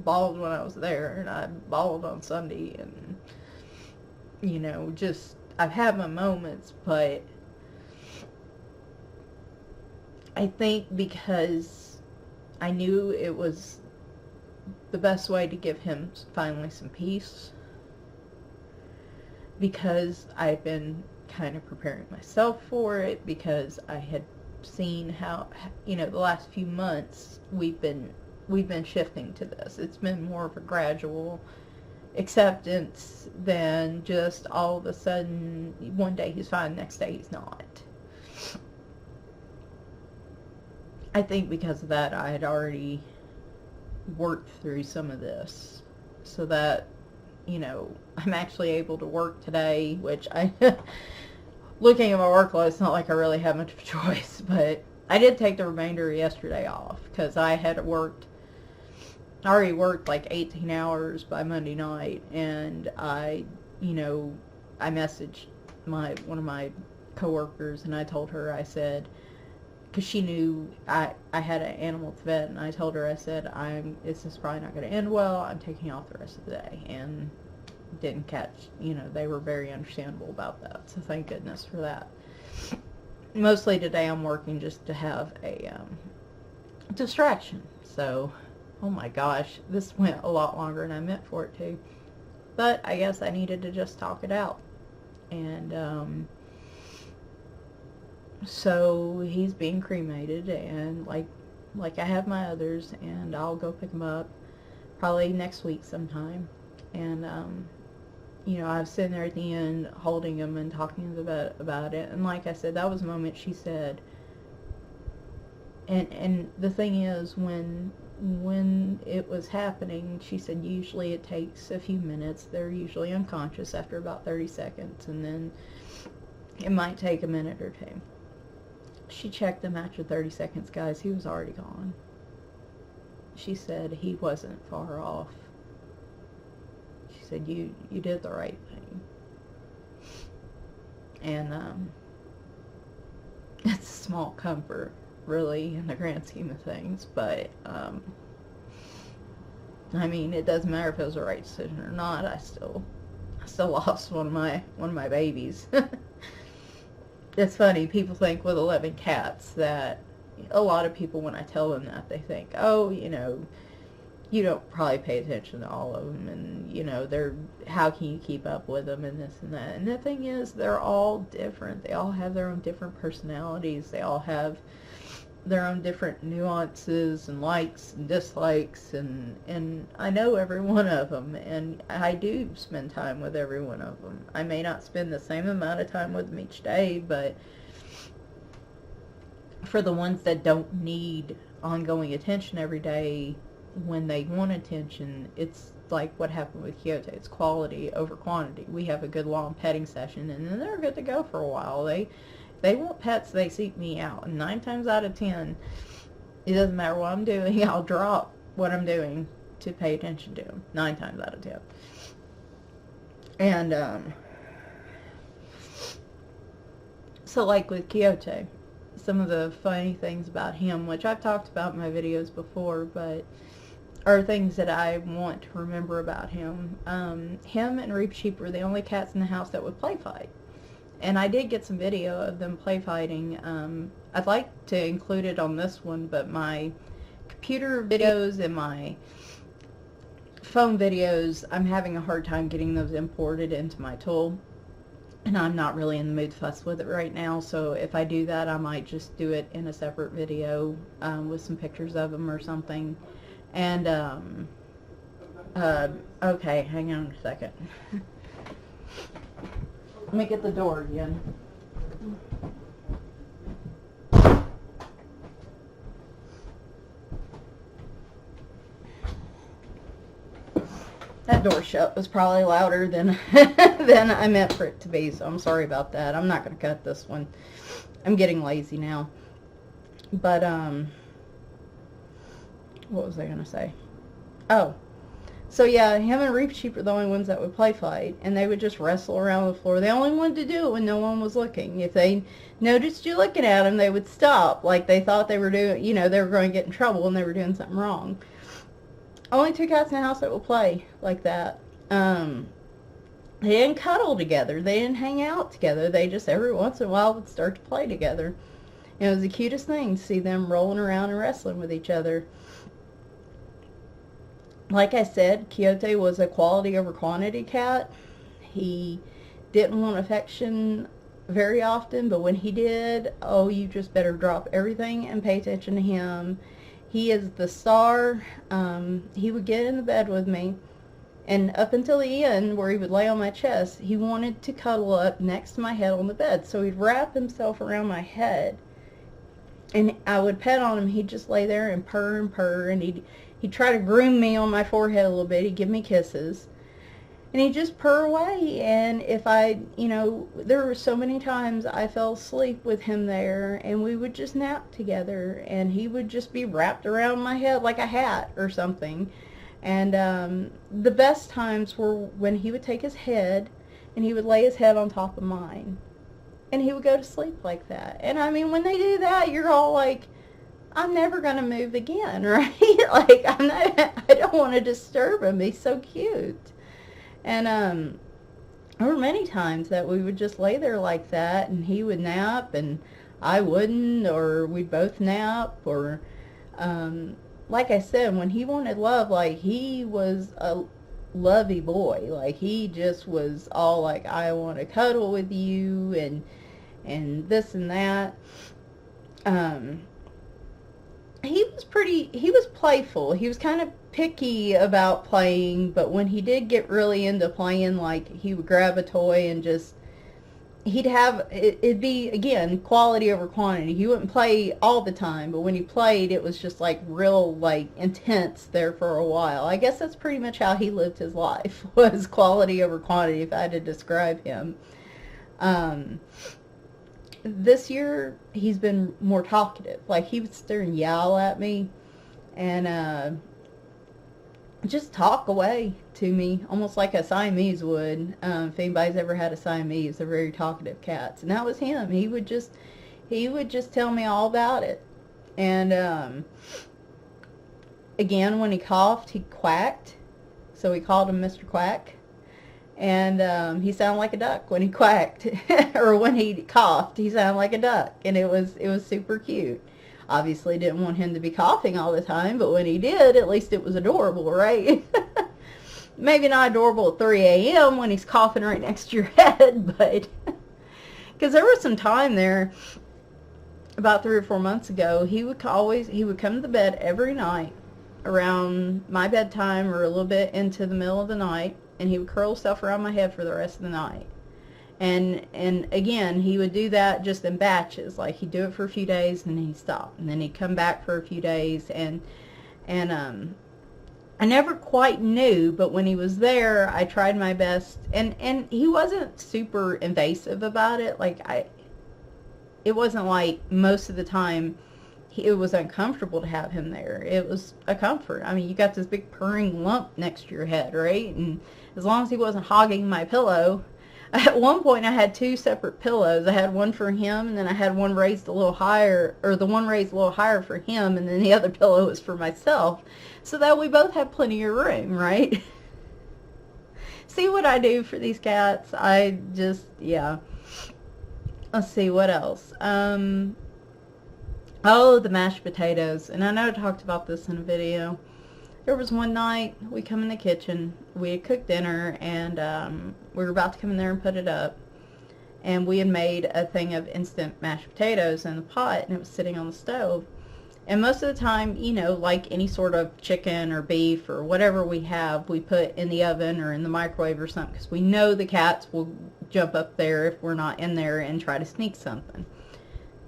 Speaker 1: bawled when I was there, and I bawled on Sunday, and just, I've had my moments, but I think because I knew it was the best way to give him finally some peace, because I've been kind of preparing myself for it, because I had seen how, the last few months we've been shifting to this. It's been more of a gradual acceptance than just all of a sudden one day he's fine, next day he's not. I think because of that, I had already worked through some of this, so that I'm actually able to work today, which looking at my workload, it's not like I really have much of a choice, but I did take the remainder of yesterday off because I already worked like 18 hours by Monday night, and I messaged one of my coworkers, and I told her, I said, because she knew I had an animal to vet, and I told her, I said, this is probably not going to end well, I'm taking off the rest of the day, and didn't catch, they were very understandable about that, so thank goodness for that. Mostly today I'm working just to have a distraction, so, oh my gosh, this went a lot longer than I meant for it to, but I guess I needed to just talk it out, and, so he's being cremated, and like I have my others, and I'll go pick him up probably next week sometime, and I was sitting there at the end holding him and talking to them about it, and like I said, that was a moment she said, and the thing is, when it was happening, she said usually it takes a few minutes. They're usually unconscious after about 30 seconds, and then it might take a minute or two. She checked him after 30 seconds, guys. He was already gone. She said he wasn't far off. She said, you did the right thing. And it's a small comfort, really, in the grand scheme of things. But, I mean, it doesn't matter if it was the right decision or not. I still lost one of my babies. It's funny, people think with 11 cats that, a lot of people, when I tell them that, they think, oh, you don't probably pay attention to all of them, and, how can you keep up with them, and this and that. And the thing is, they're all different. They all have their own different personalities. They all have their own different nuances and likes and dislikes, and I know every one of them, and I do spend time with every one of them. I may not spend the same amount of time with them each day, but for the ones that don't need ongoing attention every day, when they want attention, it's like what happened with Quixote. It's quality over quantity. We have a good long petting session, and then they're good to go for a while. They want pets, they seek me out. And 9 times out of 10, it doesn't matter what I'm doing, I'll drop what I'm doing to pay attention to them. 9 times out of 10. And, so like with Quixote, some of the funny things about him, which I've talked about in my videos before, but are things that I want to remember about him. Him and Reap Sheep were the only cats in the house that would play fight. And I did get some video of them play fighting. I'd like to include it on this one, but my computer videos and my phone videos, I'm having a hard time getting those imported into my tool. And I'm not really in the mood to fuss with it right now, so if I do that, I might just do it in a separate video with some pictures of them or something. And, okay, hang on a second. Let me get the door again. That door shut was probably louder than than I meant for it to be, so I'm sorry about that. I'm not going to cut this one. I'm getting lazy now. But, what was I going to say? Oh. So yeah, him and Reap Sheep are the only ones that would play fight, and they would just wrestle around the floor. They only wanted to do it when no one was looking. If they noticed you looking at them, they would stop, like they thought they were doing, they were going to get in trouble and they were doing something wrong. Only 2 cats in the house that would play like that. They didn't cuddle together. They didn't hang out together. They just every once in a while would start to play together. And it was the cutest thing to see them rolling around and wrestling with each other. Like I said, Quixote was a quality over quantity cat. He didn't want affection very often, but when he did, oh, you just better drop everything and pay attention to him. He is the star. He would get in the bed with me, and up until the end, where he would lay on my chest, he wanted to cuddle up next to my head on the bed. So he'd wrap himself around my head, and I would pet on him. He'd just lay there and purr, and he'd try to groom me on my forehead a little bit. He'd give me kisses. And he'd just purr away, and if I, there were so many times I fell asleep with him there, and we would just nap together, and he would just be wrapped around my head like a hat or something. And the best times were when he would take his head, and he would lay his head on top of mine, and he would go to sleep like that. And I mean, when they do that, you're all like, I'm never going to move again, right? Like, I don't want to disturb him. He's so cute. And there were many times that we would just lay there like that, and he would nap, and I wouldn't, or we'd both nap, or like I said, when he wanted love, like, he was a lovey boy. Like, he just was all like, I want to cuddle with you, and this and that. He was playful. He was kind of picky about playing, but when he did get really into playing, like, he would grab a toy and just, it'd be, again, quality over quantity. He wouldn't play all the time, but when he played, it was just, like, real, like, intense there for a while. I guess that's pretty much how he lived his life, was quality over quantity, if I had to describe him. This year, he's been more talkative. Like, he would sit there and yell at me and just talk away to me, almost like a Siamese would. If anybody's ever had a Siamese, they're very talkative cats. And that was him. He would just tell me all about it. And again, when he coughed, he quacked. So we called him Mr. Quack. And he sounded like a duck when he quacked, or when he coughed, he sounded like a duck, and it was super cute. Obviously didn't want him to be coughing all the time, but when he did, at least it was adorable, right? Maybe not adorable at 3 a.m. when he's coughing right next to your head, but because there was some time there about 3 or 4 months ago, he would come to the bed every night around my bedtime or a little bit into the middle of the night, and he would curl himself around my head for the rest of the night. And again, he would do that just in batches. Like, he'd do it for a few days, and then he'd stop. And then he'd come back for a few days. And I never quite knew, but when he was there, I tried my best. And he wasn't super invasive about it. Like, it wasn't like most of the time it was uncomfortable to have him there. It was a comfort. I mean, you got this big purring lump next to your head, right? And as long as he wasn't hogging my pillow. At one point, I had 2 separate pillows. I had one for him, and then I had one raised a little higher, or the one raised a little higher for him, and then the other pillow was for myself, so that we both had plenty of room, right? See what I do for these cats? I just, yeah. Let's see, what else? Oh, the mashed potatoes. And I know I talked about this in a video. There was one night, we come in the kitchen, we had cooked dinner, and we were about to come in there and put it up. And we had made a thing of instant mashed potatoes in the pot, and it was sitting on the stove. And most of the time, like any sort of chicken or beef or whatever we have, we put in the oven or in the microwave or something, because we know the cats will jump up there if we're not in there and try to sneak something.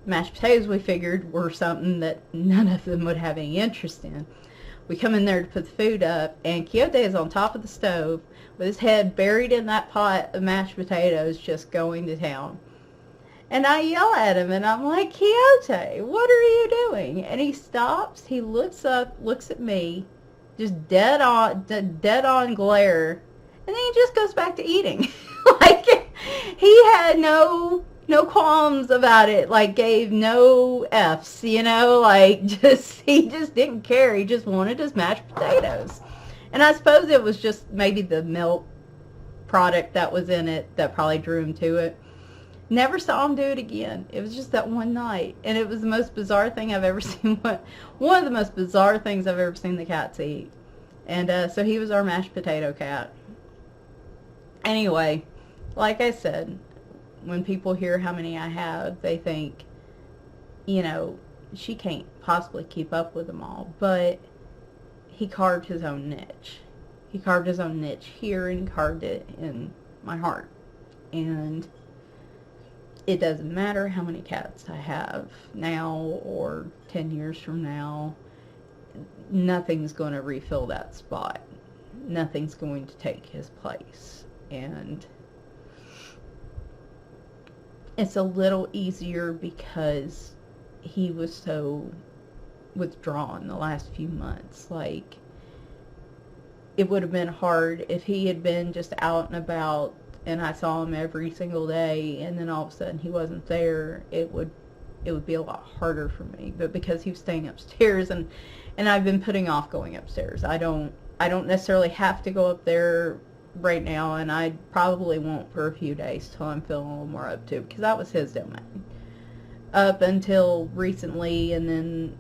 Speaker 1: Mashed potatoes, we figured, were something that none of them would have any interest in. We come in there to put the food up, and Quixote is on top of the stove with his head buried in that pot of mashed potatoes, just going to town. And I yell at him, and I'm like, Quixote, what are you doing? And he stops, he looks up, looks at me, just dead on glare, and then he just goes back to eating. Like, he had no qualms about it, like, gave no F's, like, he just didn't care. He just wanted his mashed potatoes. And I suppose it was just maybe the milk product that was in it that probably drew him to it. Never saw him do it again. It was just that one night, and it was the most bizarre thing I've ever seen. One of the most bizarre things I've ever seen the cats eat. And so he was our mashed potato cat. Anyway, like I said, when people hear how many I have, they think, she can't possibly keep up with them all. But he carved his own niche. He carved his own niche here, and he carved it in my heart. And it doesn't matter how many cats I have now or 10 years from now. Nothing's going to refill that spot. nothing's going to take his place. And it's a little easier because he was so withdrawn the last few months. Like, it would have been hard if he had been just out and about and I saw him every single day, and then all of a sudden he wasn't there. It would be a lot harder for me. But because he was staying upstairs, and I've been putting off going upstairs. I don't necessarily have to go up there right now, and I probably won't for a few days till I'm feeling a little more up to it, because that was his domain up until recently. And then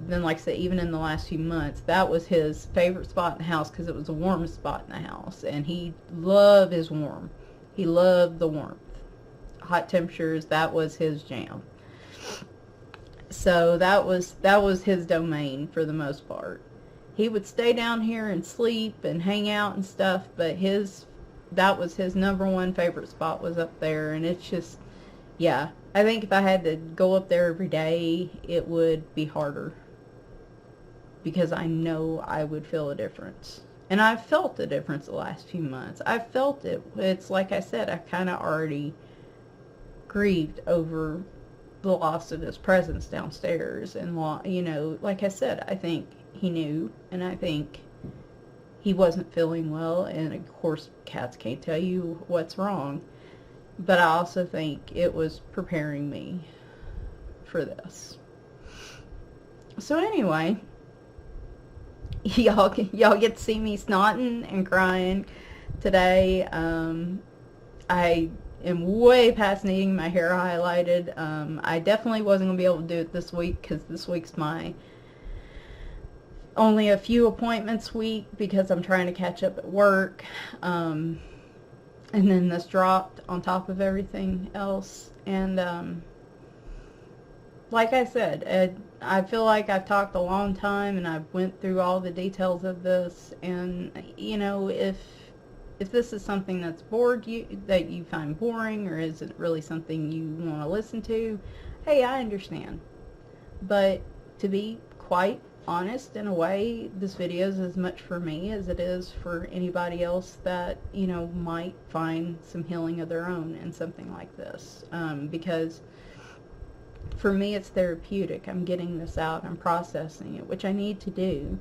Speaker 1: then, like I said, even in the last few months, that was his favorite spot in the house because it was the warmest spot in the house, and he loved his warm. He loved the warmth. Hot temperatures, that was his jam. So that was his domain for the most part. He would stay down here and sleep and hang out and stuff, but that was his number one favorite spot, was up there. And it's just, yeah, I think if I had to go up there every day, it would be harder, because I know I would feel a difference. And I've felt the difference the last few months. I've felt it. It's like I said, I kind of already grieved over the loss of his presence downstairs. And, you know, like I said, I think he knew, and I think he wasn't feeling well. And of course, cats can't tell you what's wrong. But I also think it was preparing me for this. So anyway, y'all get to see me snotting and crying today. I am way past needing my hair highlighted. I definitely wasn't going to be able to do it this week, because this week's my only a few appointments week, because I'm trying to catch up at work. And then this dropped on top of everything else. And like I said, I feel like I've talked a long time, and I've went through all the details of this. And, you know, if this is something that's that you find boring, or isn't really something you want to listen to, hey, I understand. But to be quite honest, in a way, this video is as much for me as it is for anybody else that, you know, might find some healing of their own in something like this. Because for me, it's therapeutic. I'm getting this out. I'm processing it, which I need to do.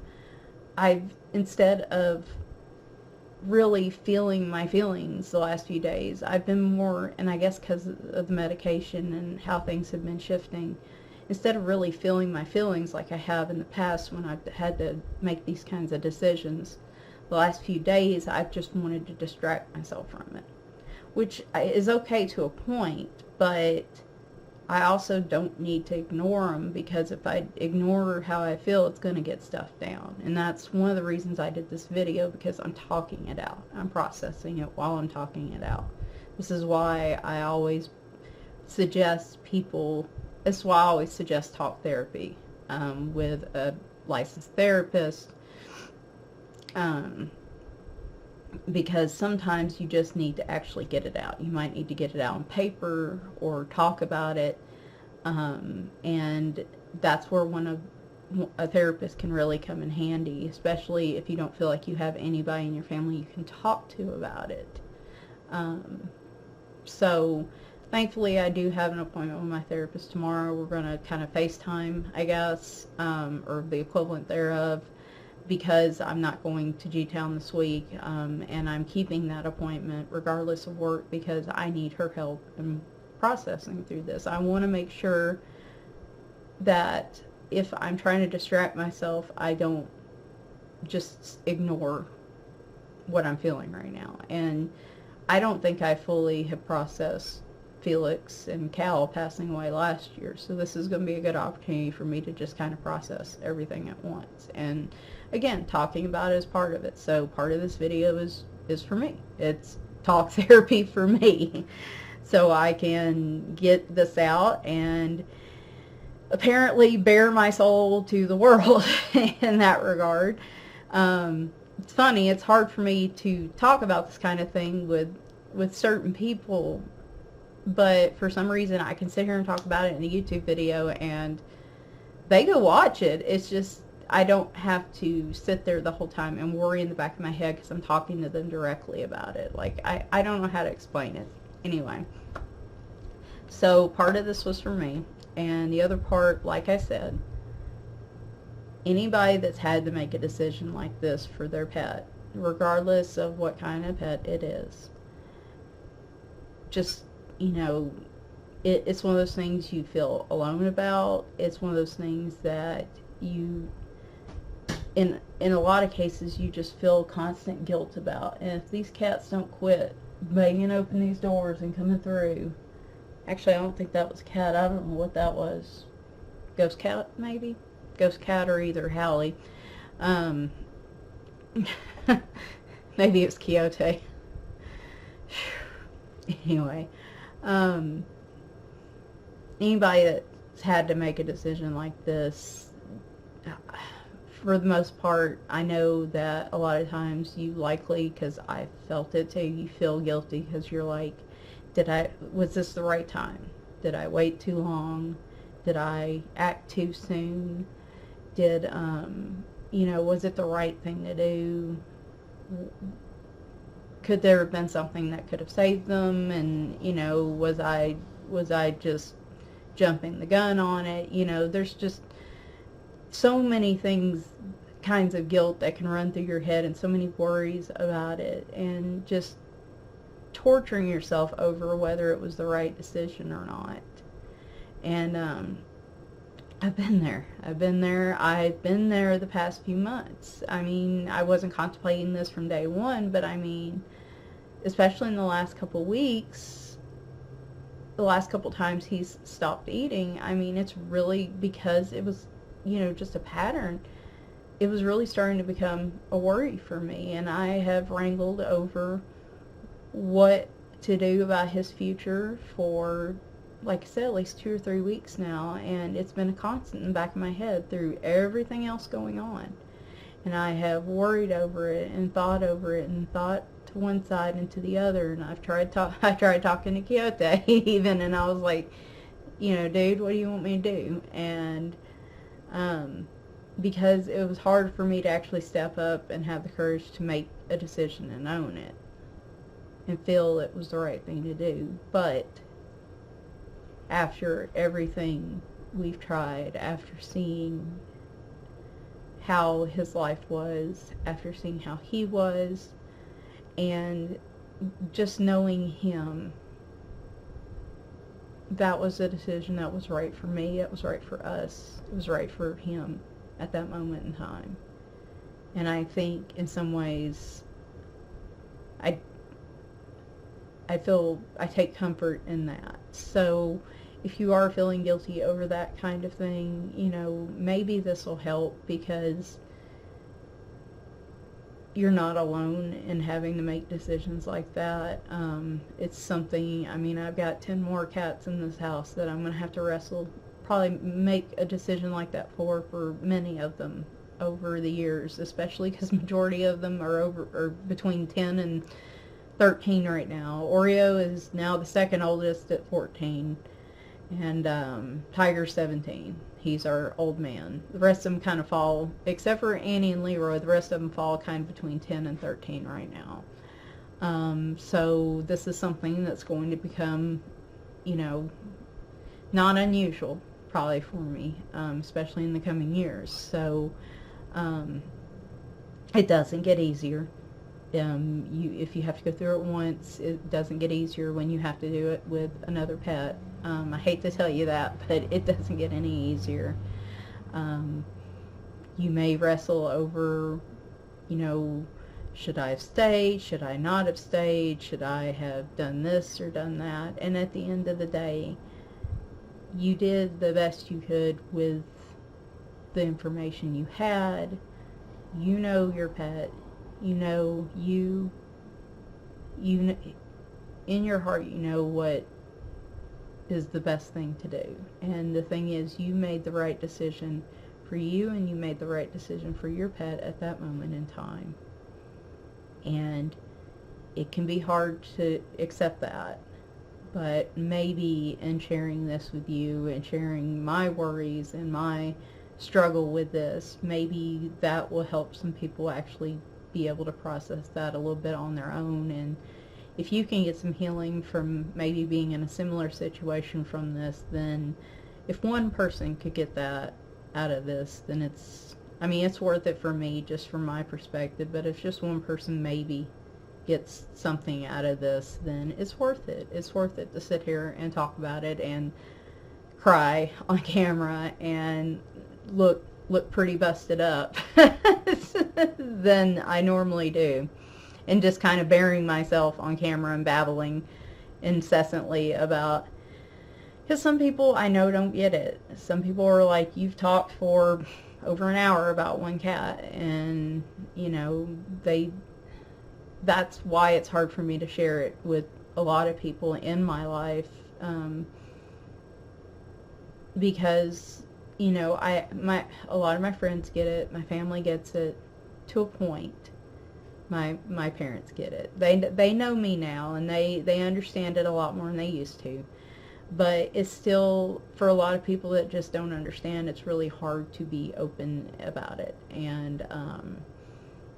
Speaker 1: Instead of really feeling my feelings the last few days, I've been more, and I guess because of the medication and how things have been shifting, instead of really feeling my feelings like I have in the past when I've had to make these kinds of decisions, the last few days I've just wanted to distract myself from it, which is okay to a point, but I also don't need to ignore them, because if I ignore how I feel, it's going to get stuffed down. And that's one of the reasons I did this video, because I'm talking it out. I'm processing it while I'm talking it out. This is why I always suggest talk therapy with a licensed therapist, because sometimes you just need to actually get it out. You might need to get it out on paper or talk about it, and that's where a therapist can really come in handy, especially if you don't feel like you have anybody in your family you can talk to about it. So thankfully, I do have an appointment with my therapist tomorrow. We're going to kind of FaceTime, I guess, or the equivalent thereof, because I'm not going to G-Town this week, and I'm keeping that appointment regardless of work, because I need her help in processing through this. I want to make sure that if I'm trying to distract myself, I don't just ignore what I'm feeling right now. And I don't think I fully have processed Felix and Cal passing away last year, so this is going to be a good opportunity for me to just kind of process everything at once. And again, talking about it is part of it. So part of this video is for me. It's talk therapy for me, so I can get this out and apparently bare my soul to the world in that regard. It's funny, it's hard for me to talk about this kind of thing with certain people, but for some reason I can sit here and talk about it in a YouTube video and they go watch it. It's just, I don't have to sit there the whole time and worry in the back of my head because I'm talking to them directly about it. Like, I don't know how to explain it. Anyway, so part of this was for me, and the other part, like I said, anybody that's had to make a decision like this for their pet, regardless of what kind of pet it is, just, you know, it's one of those things you feel alone about. It's one of those things that you, in a lot of cases, you just feel constant guilt about. And if these cats don't quit banging open these doors and coming through, actually, I don't think that was a cat. I don't know what that was. Ghost cat, maybe? Ghost cat or either Hallie. Maybe it was Quixote. Anyway, anybody that's had to make a decision like this, for the most part, I know that a lot of times you likely, because I felt it too, you feel guilty because you're like, was this the right time? Did I wait too long? Did I act too soon? Did, you know, was it the right thing to do? Could there have been something that could have saved them? And, you know, was I just jumping the gun on it? You know, there's just so many kinds of guilt that can run through your head, and so many worries about it, and just torturing yourself over whether it was the right decision or not. And I've been there. I've been there the past few months. I mean, I wasn't contemplating this from day one, but I mean, especially in the last couple weeks, the last couple times he's stopped eating, I mean, it's really because it was, you know, just a pattern. It was really starting to become a worry for me, and I have wrangled over what to do about his future for, like I said, at least 2 or 3 weeks now, and it's been a constant in the back of my head through everything else going on. And I have worried over it and thought over it and thought to one side and to the other, and I tried talking to Quixote even, and I was like, you know, dude, what do you want me to do? And because it was hard for me to actually step up and have the courage to make a decision and own it and feel it was the right thing to do. But after everything we've tried, after seeing how his life was, after seeing how he was, and just knowing him, that was a decision that was right for me, it was right for us, it was right for him at that moment in time. And I think in some ways I take comfort in that. So if you are feeling guilty over that kind of thing, you know, maybe this will help, because you're not alone in having to make decisions like that. It's something, I mean, I've got 10 more cats in this house that I'm going to have to probably make a decision like that for many of them over the years, especially because majority of them are between 10 and 13 right now. Oreo is now the second oldest at 14, and Tiger's 17. He's our old man. The rest of them kind of fall, except for Annie and Leroy, the rest of them fall kind of between 10 and 13 right now. So this is something that's going to become, you know, not unusual probably for me, especially in the coming years. So it doesn't get easier. If you have to go through it once, it doesn't get easier when you have to do it with another pet. I hate to tell you that, but it doesn't get any easier. You may wrestle over, you know, should I have stayed? Should I not have stayed? Should I have done this or done that? And at the end of the day, you did the best you could with the information you had. You know your pet. You know, you in your heart, you know what is the best thing to do. And the thing is, you made the right decision for you, and you made the right decision for your pet at that moment in time. And it can be hard to accept that, but maybe in sharing this with you and sharing my worries and my struggle with this, maybe that will help some people actually be able to process that a little bit on their own. And if you can get some healing from maybe being in a similar situation from this, then if one person could get that out of this, then it's, I mean, it's worth it for me, just from my perspective. But if just one person maybe gets something out of this, then it's worth it. It's worth it to sit here and talk about it and cry on camera and look pretty busted up than I normally do, and just kind of burying myself on camera and babbling incessantly about, because some people I know don't get it. Some people are like, you've talked for over an hour about one cat, and you know, that's why it's hard for me to share it with a lot of people in my life, because, you know, a lot of my friends get it, my family gets it to a point. My parents get it. They know me now, and they understand it a lot more than they used to. But it's still, for a lot of people that just don't understand, it's really hard to be open about it. And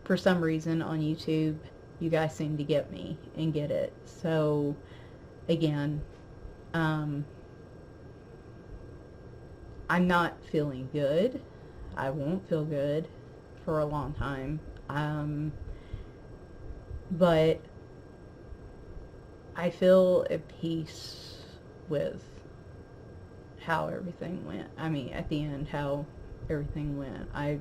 Speaker 1: for some reason on YouTube, you guys seem to get me and get it. So again, I'm not feeling good. I won't feel good for a long time. But I feel at peace with how everything went. I mean, at the end, how everything went. I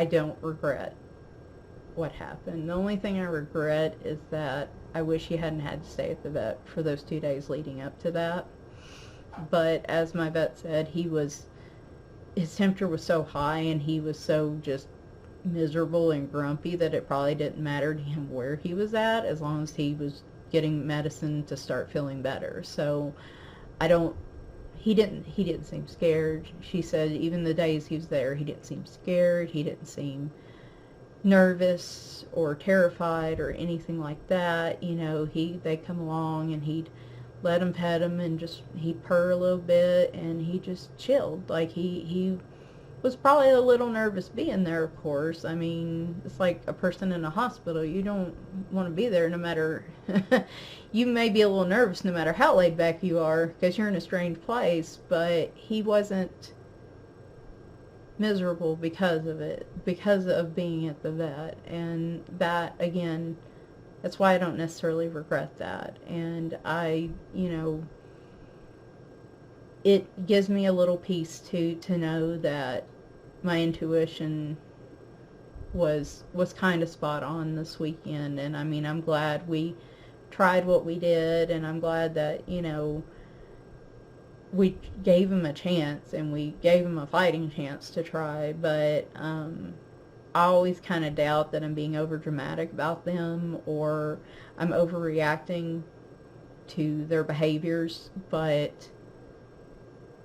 Speaker 1: don't regret what happened. The only thing I regret is that I wish he hadn't had to stay at the vet for those 2 days leading up to that. But as my vet said, his temperature was so high and he was so just miserable and grumpy that it probably didn't matter to him where he was at, as long as he was getting medicine to start feeling better. So he didn't seem scared. She said even the days he was there, he didn't seem scared. He didn't seem nervous or terrified or anything like that. You know, they'd come along and he'd let him pet him, and he'd purr a little bit, and he just chilled. Like he was probably a little nervous being there, of course. I mean, it's like a person in a hospital. You don't want to be there no matter, you may be a little nervous no matter how laid back you are, because you're in a strange place, but he wasn't miserable because of it, because of being at the vet. And that, again, that's why I don't necessarily regret that. And it gives me a little peace to know that my intuition was kind of spot on this weekend. And I mean, I'm glad we tried what we did, and I'm glad that, you know, we gave him a chance, and we gave him a fighting chance to try. But I always kind of doubt that I'm being over dramatic about them, or I'm overreacting to their behaviors, but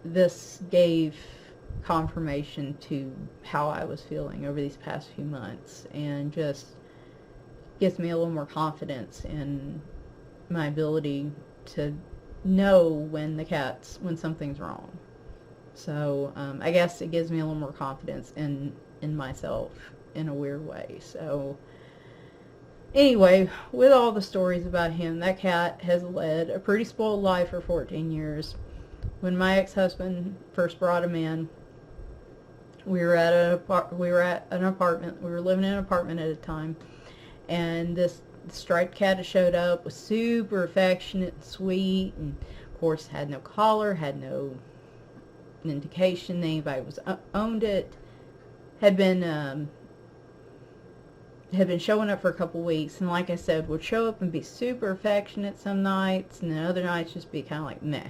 Speaker 1: this gave confirmation to how I was feeling over these past few months, and just gives me a little more confidence in my ability to know when something's wrong. So I guess it gives me a little more confidence in myself in a weird way. So anyway, with all the stories about him, that cat has led a pretty spoiled life for 14 years. When my ex-husband first brought him in, we were at an apartment. We were living in an apartment at a time, and this striped cat had showed up, was super affectionate and sweet, and of course had no collar, had no indication that anybody owned it. Had been showing up for a couple weeks, and like I said, would show up and be super affectionate some nights, and then other nights just be kind of like meh.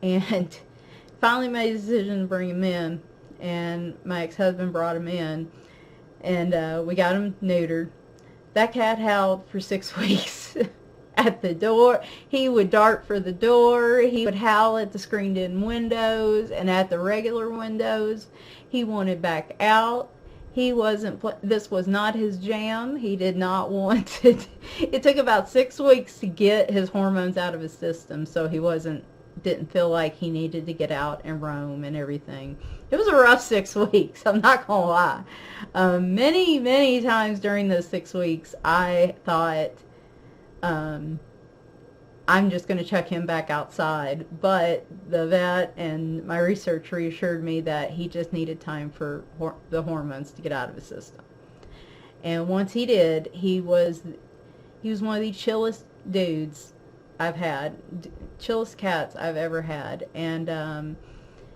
Speaker 1: And finally made a decision to bring him in, and my ex-husband brought him in, and we got him neutered. That cat howled for 6 weeks at the door. He would dart for the door. He would howl at the screened-in windows and at the regular windows. He wanted back out. This was not his jam. He did not want it. It took about 6 weeks to get his hormones out of his system, so he wasn't didn't feel like he needed to get out and roam and everything. It was a rough 6 weeks, I'm not going to lie. Many times during those 6 weeks, I thought, I'm just going to chuck him back outside. But the vet and my research reassured me that he just needed time for the hormones to get out of his system. And once he did, he was one of the chillest dudes I've had, chillest cats I've ever had. And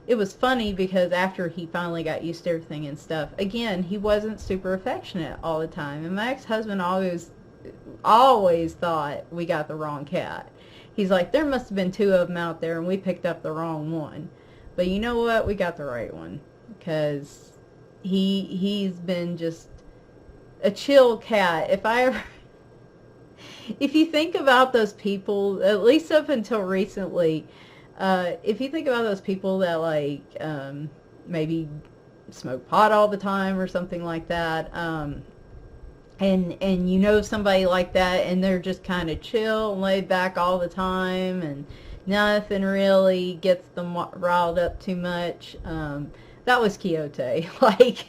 Speaker 1: it was funny because after he finally got used to everything and stuff, again, he wasn't super affectionate all the time. And my ex-husband always thought we got the wrong cat. He's like, there must have been 2 of them out there and we picked up the wrong one. But you know what? We got the right one, because he's been just a chill cat. If you think about those people, at least up until recently, if you think about those people that like maybe smoke pot all the time or something like that, and you know somebody like that, and they're just kind of chill and laid back all the time, and nothing really gets them riled up too much. That was Quixote. Like,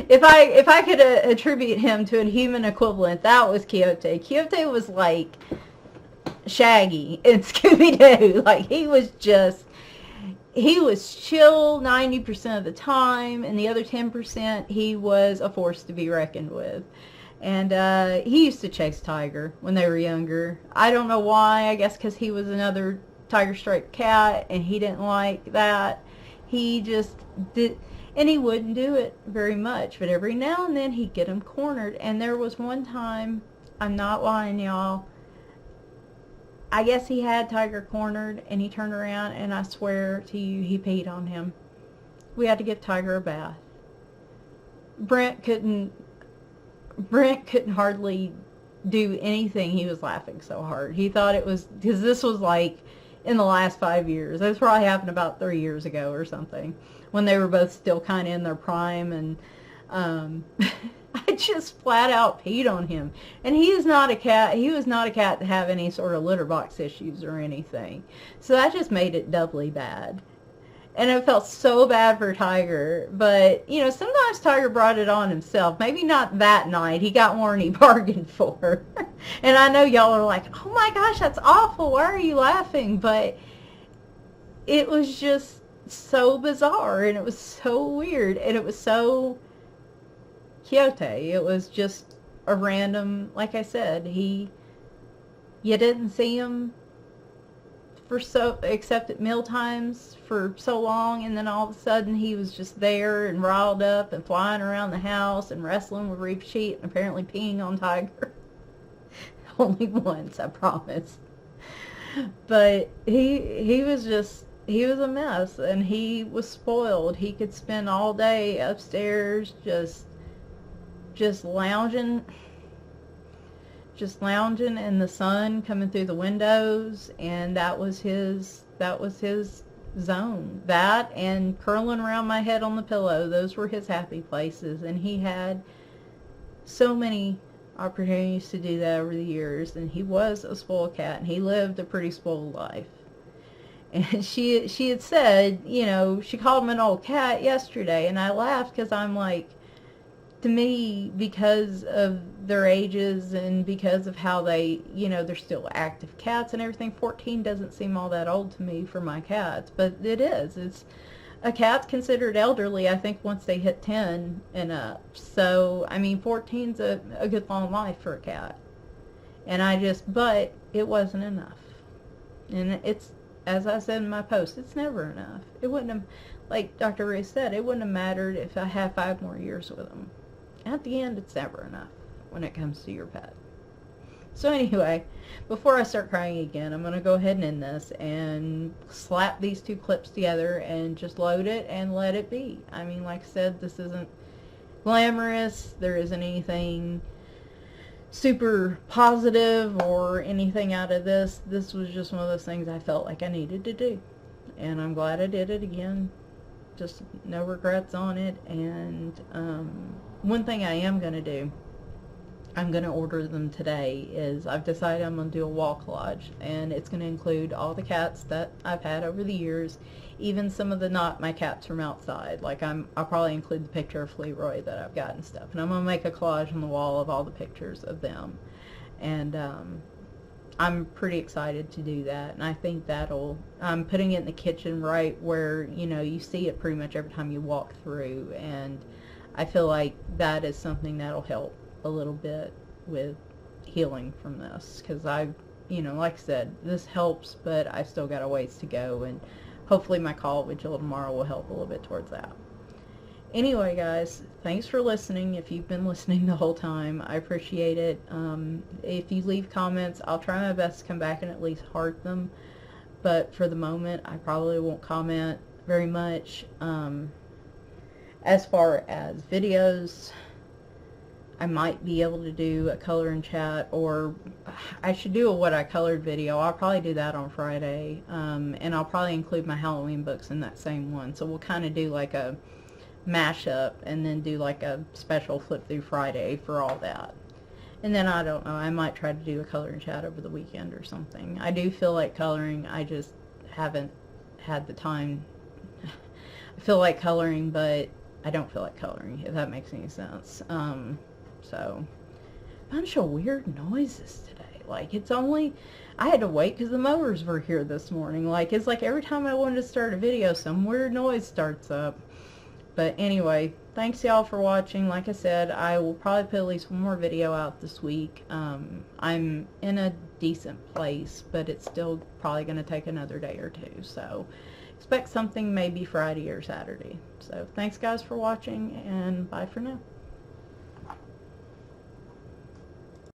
Speaker 1: if I could attribute him to a human equivalent, that was Quixote. Quixote was like Shaggy in Scooby-Doo. Like, he was chill 90% of the time, and the other 10% he was a force to be reckoned with. And he used to chase Tiger when they were younger. I don't know why. I guess because he was another tiger striped cat and he didn't like that. He just did, and he wouldn't do it very much, but every now and then he'd get him cornered. And there was one time, I'm not lying, y'all, I guess he had Tiger cornered, and he turned around, and I swear to you, he peed on him. We had to give Tiger a bath. Brent couldn't hardly do anything. He was laughing so hard. He thought it was, because this was like in the last 5 years. This probably happened about 3 years ago or something, when they were both still kind of in their prime. And I just flat out peed on him. And he was not a cat to have any sort of litter box issues or anything. So that just made it doubly bad. And it felt so bad for Tiger. But, you know, sometimes Tiger brought it on himself. Maybe not that night. He got more than he bargained for. And I know y'all are like, oh my gosh, that's awful. Why are you laughing? But it was just so bizarre. And it was so weird. And it was so Quixote. It was just a random, like I said, you didn't see him except at meal times for so long, and then all of a sudden he was just there and riled up and flying around the house and wrestling with Reef Sheet and apparently peeing on Tiger. Only once, I promise. But he was a mess, and he was spoiled. He could spend all day upstairs just lounging in the sun coming through the windows, and that was his zone. That and curling around my head on the pillow, those were his happy places. And he had so many opportunities to do that over the years, and he was a spoiled cat, and he lived a pretty spoiled life. And she had said, you know, she called him an old cat yesterday, and I laughed because I'm like, to me, because of their ages and because of how they, you know, they're still active cats and everything, 14 doesn't seem all that old to me for my cats. But it is. A cat's considered elderly, I think, once they hit 10 and up. So, I mean, 14's a good long life for a cat. But it wasn't enough. And it's, as I said in my post, it's never enough. It wouldn't have, like Dr. Ruth said, it wouldn't have mattered if I had 5 more years with them. At the end, it's never enough when it comes to your pet. So anyway, before I start crying again, I'm going to go ahead and end this and slap these 2 clips together and just load it and let it be. I mean, like I said, this isn't glamorous. There isn't anything super positive or anything out of this. This was just one of those things I felt like I needed to do. And I'm glad I did it again. Just no regrets on it. And one thing I am going to do I'm going to order them today is I've decided I'm going to do a wall collage, and it's going to include all the cats that I've had over the years, even some of the not my cats from outside. Like I'll probably include the picture of Leroy that I've got and stuff, and I'm going to make a collage on the wall of all the pictures of them. And I'm pretty excited to do that, and I think I'm putting it in the kitchen right where, you know, you see it pretty much every time you walk through, and I feel like that is something that'll help a little bit with healing from this, because you know, like I said, this helps, but I still got a ways to go, and hopefully my call with Jill tomorrow will help a little bit towards that. Anyway, guys, thanks for listening. If you've been listening the whole time, I appreciate it. If you leave comments, I'll try my best to come back and at least heart them, but for the moment, I probably won't comment very much. As far as videos, I might be able to do a color and chat, or I should do a what I colored video. I'll probably do that on Friday, and I'll probably include my Halloween books in that same one. So we'll kind of do like a mashup, and then do like a special flip through Friday for all that. And then I don't know, I might try to do a color and chat over the weekend or something. I do feel like coloring, I just haven't had the time. I feel like coloring, but I don't feel like coloring, if that makes any sense. So, a bunch of weird noises today. Like, it's only, I had to wait because the mowers were here this morning. Like, it's like every time I wanted to start a video, some weird noise starts up. But anyway, thanks y'all for watching. Like I said, I will probably put at least one more video out this week. I'm in a decent place, but it's still probably going to take another day or two. So, expect something maybe Friday or Saturday. So, thanks guys for watching, and bye for now.